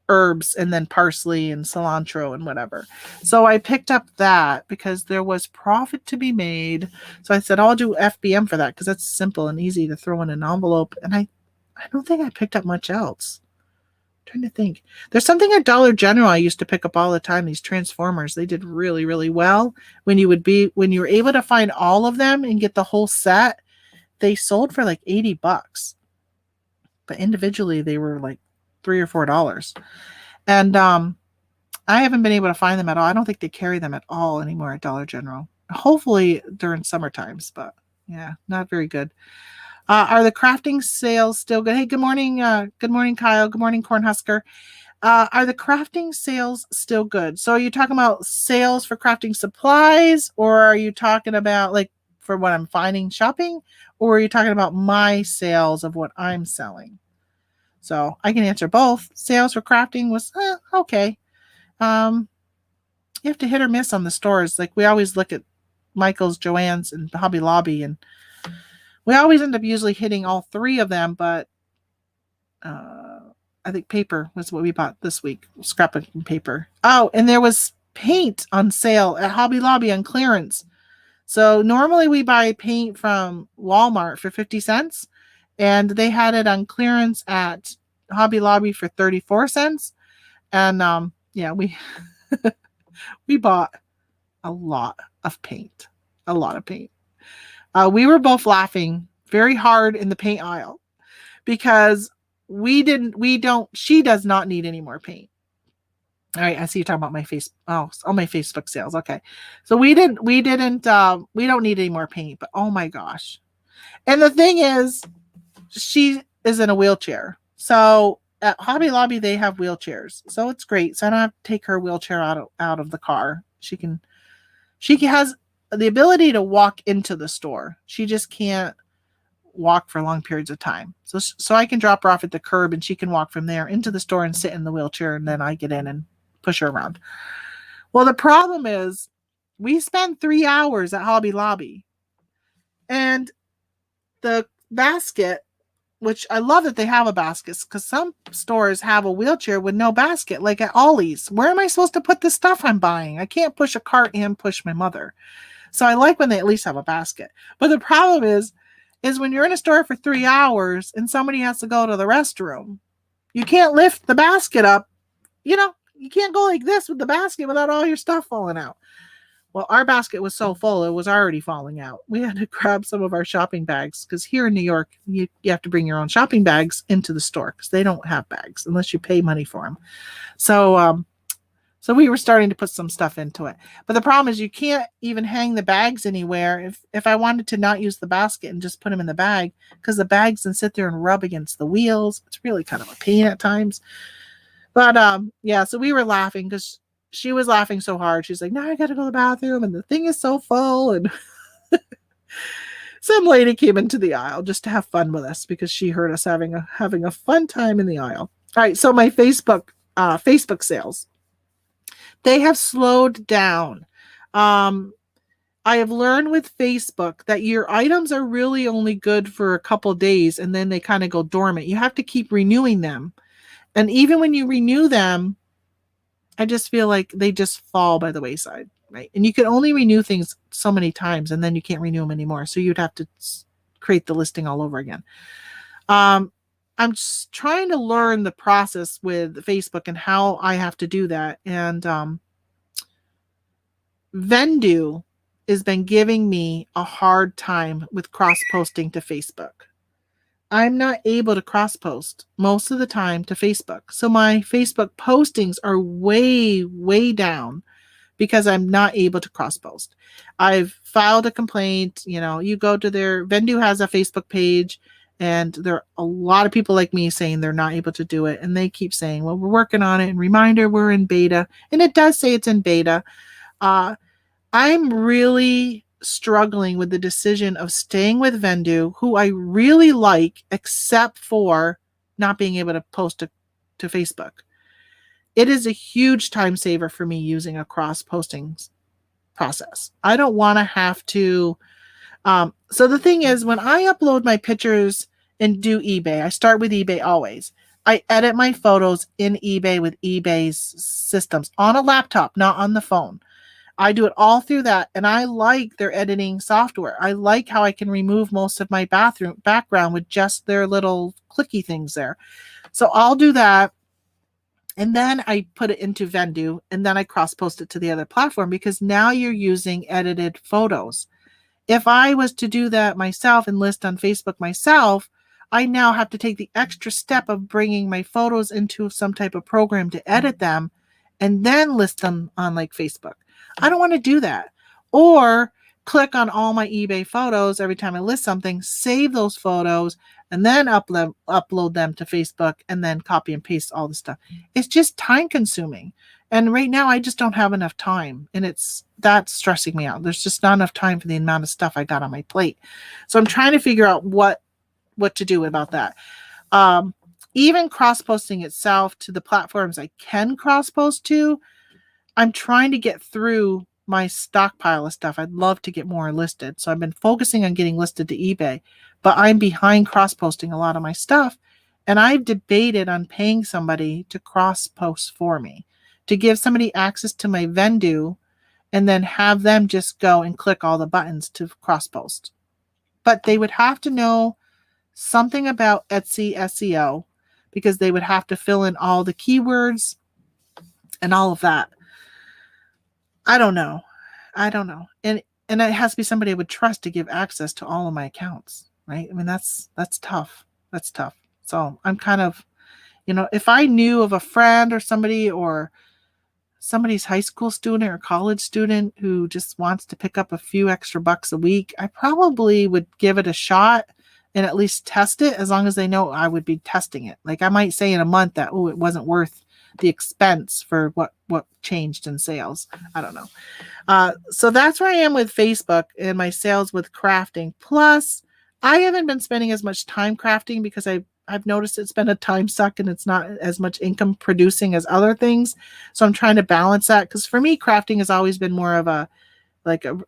herbs and then parsley and cilantro and whatever. So I picked up that because there was profit to be made. So I said, I'll do FBM for that because that's simple and easy to throw in an envelope. And I don't think I picked up much else. I'm trying to think. There's something at Dollar General I used to pick up all the time. These Transformers, they did really, really well. When you were able to find all of them and get the whole set, they sold for like $80. But individually, they were like $3 or $4. And I haven't been able to find them at all. I don't think they carry them at all anymore at Dollar General. Hopefully during summer times, but yeah, not very good. Are the crafting sales still good? Hey, good morning. Good morning, Kyle. Good morning, Cornhusker. Are the crafting sales still good? So are you talking about sales for crafting supplies, or are you talking about like for what I'm finding shopping, or are you talking about my sales of what I'm selling? So I can answer both. Sales for crafting was okay. Um, you have to hit or miss on the stores. Like we always look at Michael's, Joann's, and Hobby Lobby, and we always end up usually hitting all three of them. But I think paper was what we bought this week, scrapbooking paper. Oh, and there was paint on sale at Hobby Lobby on clearance. So normally we buy paint from Walmart for 50 cents, and they had it on clearance at Hobby Lobby for 34 cents. And yeah, we we bought a lot of paint. A lot of paint. We were both laughing very hard in the paint aisle because she does not need any more paint. All right, I see you're talking about my my Facebook sales. Okay. So we don't need any more paint, but oh my gosh. And the thing is, she is in a wheelchair. So at Hobby Lobby, they have wheelchairs. So it's great. So I don't have to take her wheelchair out of the car. She has the ability to walk into the store. She just can't walk for long periods of time. So I can drop her off at the curb and she can walk from there into the store and sit in the wheelchair, and then I get in and push her around. Well, the problem is we spend 3 hours at Hobby Lobby, and the basket, which I love that they have a basket, because some stores have a wheelchair with no basket, like at Ollie's. Where am I supposed to put the stuff I'm buying? I can't push a cart and push my mother. So I like when they at least have a basket. But the problem is when you're in a store for 3 hours and somebody has to go to the restroom, you can't lift the basket up. You can't go like this with the basket without all your stuff falling out. Well, our basket was so full, it was already falling out. We had to grab some of our shopping bags, because here in New York, you have to bring your own shopping bags into the store because they don't have bags unless you pay money for them. So we were starting to put some stuff into it. But the problem is you can't even hang the bags anywhere. If I wanted to not use the basket and just put them in the bag, because the bags then sit there and rub against the wheels. It's really kind of a pain at times. But yeah, so we were laughing because she was laughing so hard. She's like, "Now I got to go to the bathroom, and the thing is so full." And some lady came into the aisle just to have fun with us because she heard us having a fun time in the aisle. All right, so my Facebook sales, they have slowed down. I have learned with Facebook that your items are really only good for a couple days, and then they kind of go dormant. You have to keep renewing them. And even when you renew them, I just feel like they just fall by the wayside, right? And you can only renew things so many times, and then you can't renew them anymore. So you'd have to create the listing all over again. I'm just trying to learn the process with Facebook and how I have to do that. And Vendu has been giving me a hard time with cross-posting to Facebook. I'm not able to cross-post most of the time to Facebook. So my Facebook postings are way, way down because I'm not able to cross-post. I've filed a complaint. You go to Vendu has a Facebook page, and there are a lot of people like me saying they're not able to do it. And they keep saying, well, we're working on it. And reminder, we're in beta. And it does say it's in beta. I'm really struggling with the decision of staying with Vendu, who I really like, except for not being able to post to Facebook. It is a huge time saver for me using a cross-posting process. I don't want to have to. So the thing is, when I upload my pictures and do eBay, I start with eBay always. I edit my photos in eBay with eBay's systems on a laptop, not on the phone. I do it all through that, and I like their editing software. I like how I can remove most of my background with just their little clicky things there. So I'll do that, and then I put it into Vendu, and then I cross-post it to the other platform, because now you're using edited photos. If I was to do that myself and list on Facebook myself, I now have to take the extra step of bringing my photos into some type of program to edit them and then list them on like Facebook. I don't want to do that. Or click on all my eBay photos every time I list something, save those photos, and then upload them to Facebook, and then copy and paste all the stuff. It's just time consuming. And right now I just don't have enough time, and that's stressing me out. There's just not enough time for the amount of stuff I got on my plate. So I'm trying to figure out what to do about that. Um, Even cross posting itself to the platforms I can cross post to, I'm trying to get through my stockpile of stuff. I'd love to get more listed. So I've been focusing on getting listed to eBay, but I'm behind cross posting a lot of my stuff. And I've debated on paying somebody to cross post for me, to give somebody access to my Vendu and then have them just go and click all the buttons to cross post. But they would have to know something about Etsy SEO because they would have to fill in all the keywords and all of that. I don't know. And it has to be somebody I would trust to give access to all of my accounts, right? I mean, that's tough. That's tough. So I'm kind of, if I knew of a friend or somebody's high school student or college student who just wants to pick up a few extra bucks a week, I probably would give it a shot and at least test it, as long as they know I would be testing it. Like I might say in a month that, oh, it wasn't worth the expense for what changed in sales. I don't know. So that's where I am with Facebook and my sales with crafting. Plus, I haven't been spending as much time crafting because I've noticed it's been a time suck and it's not as much income producing as other things. So I'm trying to balance that, because for me, crafting has always been more of a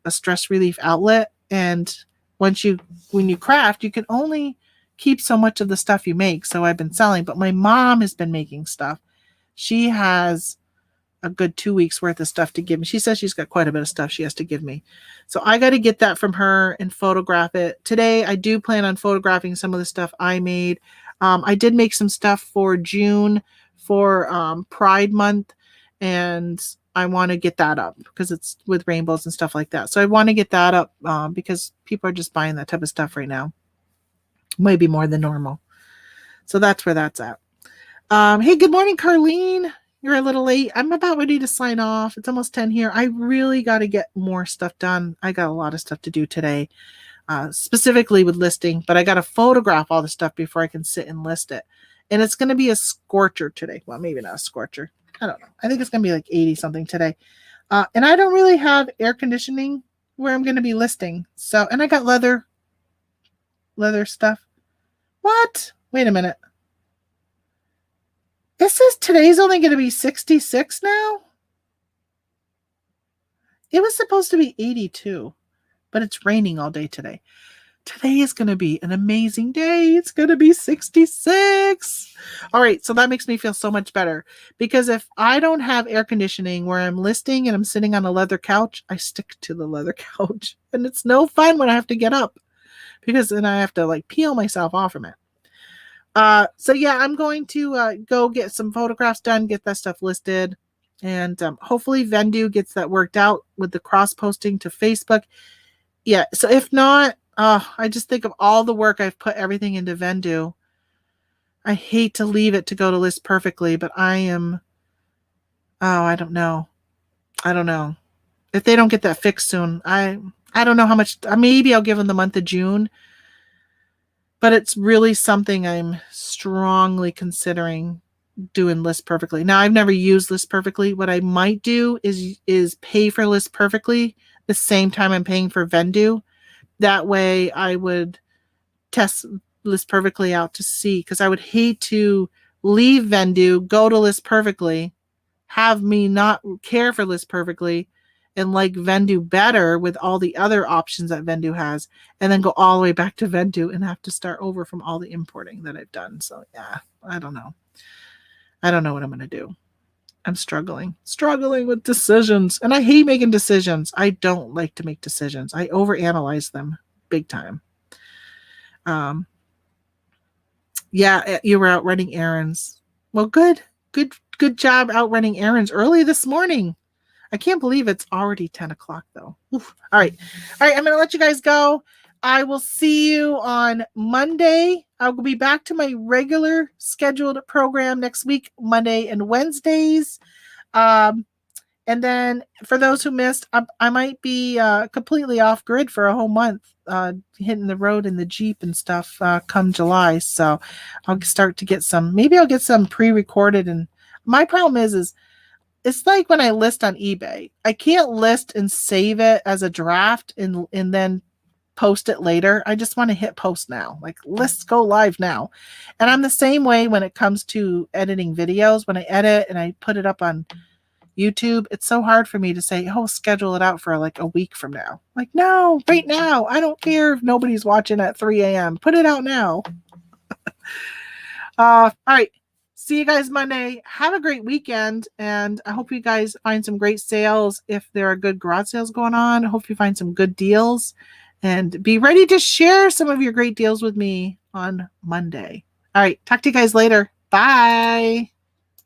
stress relief outlet. And when you craft, you can only keep so much of the stuff you make. So I've been selling, but my mom has been making stuff. She has a good 2 weeks worth of stuff to give me. She says she's got quite a bit of stuff she has to give me. So I got to get that from her and photograph it. Today, I do plan on photographing some of the stuff I made. I did make some stuff for June for Pride Month, and I want to get that up because it's with rainbows and stuff like that. So I want to get that up because people are just buying that type of stuff right now. Maybe more than normal. So that's where that's at. Hey, good morning, Carlene. You're a little late. I'm about ready to sign off. It's almost 10 here. I really got to get more stuff done. I got a lot of stuff to do today, specifically with listing, but I got to photograph all the stuff before I can sit and list it. And it's going to be a scorcher today. Well, maybe not a scorcher. I don't know. I think it's going to be like 80 something today. And I don't really have air conditioning where I'm going to be listing. So, and I got leather stuff. What? Wait a minute. It says today's only going to be 66 now. It was supposed to be 82, but it's raining all day today. Today is going to be an amazing day. It's going to be 66. All right, so that makes me feel so much better, because if I don't have air conditioning where I'm listing and I'm sitting on a leather couch, I stick to the leather couch, and it's no fun when I have to get up, because then I have to peel myself off from it. So yeah, I'm going to go get some photographs done, get that stuff listed, and hopefully Vendu gets that worked out with the cross posting to Facebook. Yeah, so if not, I just think of all the work I've put everything into Vendu. I hate to leave it to go to list perfectly, but I don't know. If they don't get that fixed soon, I don't know how much. Maybe I'll give them the month of June. But it's really something I'm strongly considering doing List Perfectly. Now, I've never used List Perfectly. What I might do is pay for List Perfectly the same time I'm paying for Vendu. That way I would test List Perfectly out to see, because I would hate to leave Vendu, go to List Perfectly, have me not care for List Perfectly, and like Vendu better with all the other options that Vendu has, and then go all the way back to Vendu and have to start over from all the importing that I've done. So yeah, I don't know what I'm going to do. I'm struggling with decisions, and I hate making decisions. I don't like to make decisions. I overanalyze them big time. Yeah, you were out running errands. Well, good job out running errands early this morning. I can't believe it's already 10 o'clock though. Oof. All right. I'm going to let you guys go. I will see you on Monday. I will be back to my regular scheduled program next week, Monday and Wednesdays. And then for those who missed, I might be completely off grid for a whole month, hitting the road in the Jeep and stuff come July. So I'll start to get maybe I'll get some pre-recorded. And my problem is it's like when I list on eBay. I can't list and save it as a draft and then post it later. I just want to hit post now. Like, lists go live now. And I'm the same way when it comes to editing videos. When I edit and I put it up on YouTube, it's so hard for me to say, oh, schedule it out for like a week from now. Like, no, right now. I don't care if nobody's watching at 3 a.m. Put it out now. All right. See you guys Monday. Have a great weekend. And I hope you guys find some great sales. If there are good garage sales going on, I hope you find some good deals. And be ready to share some of your great deals with me on Monday. All right. Talk to you guys later. Bye.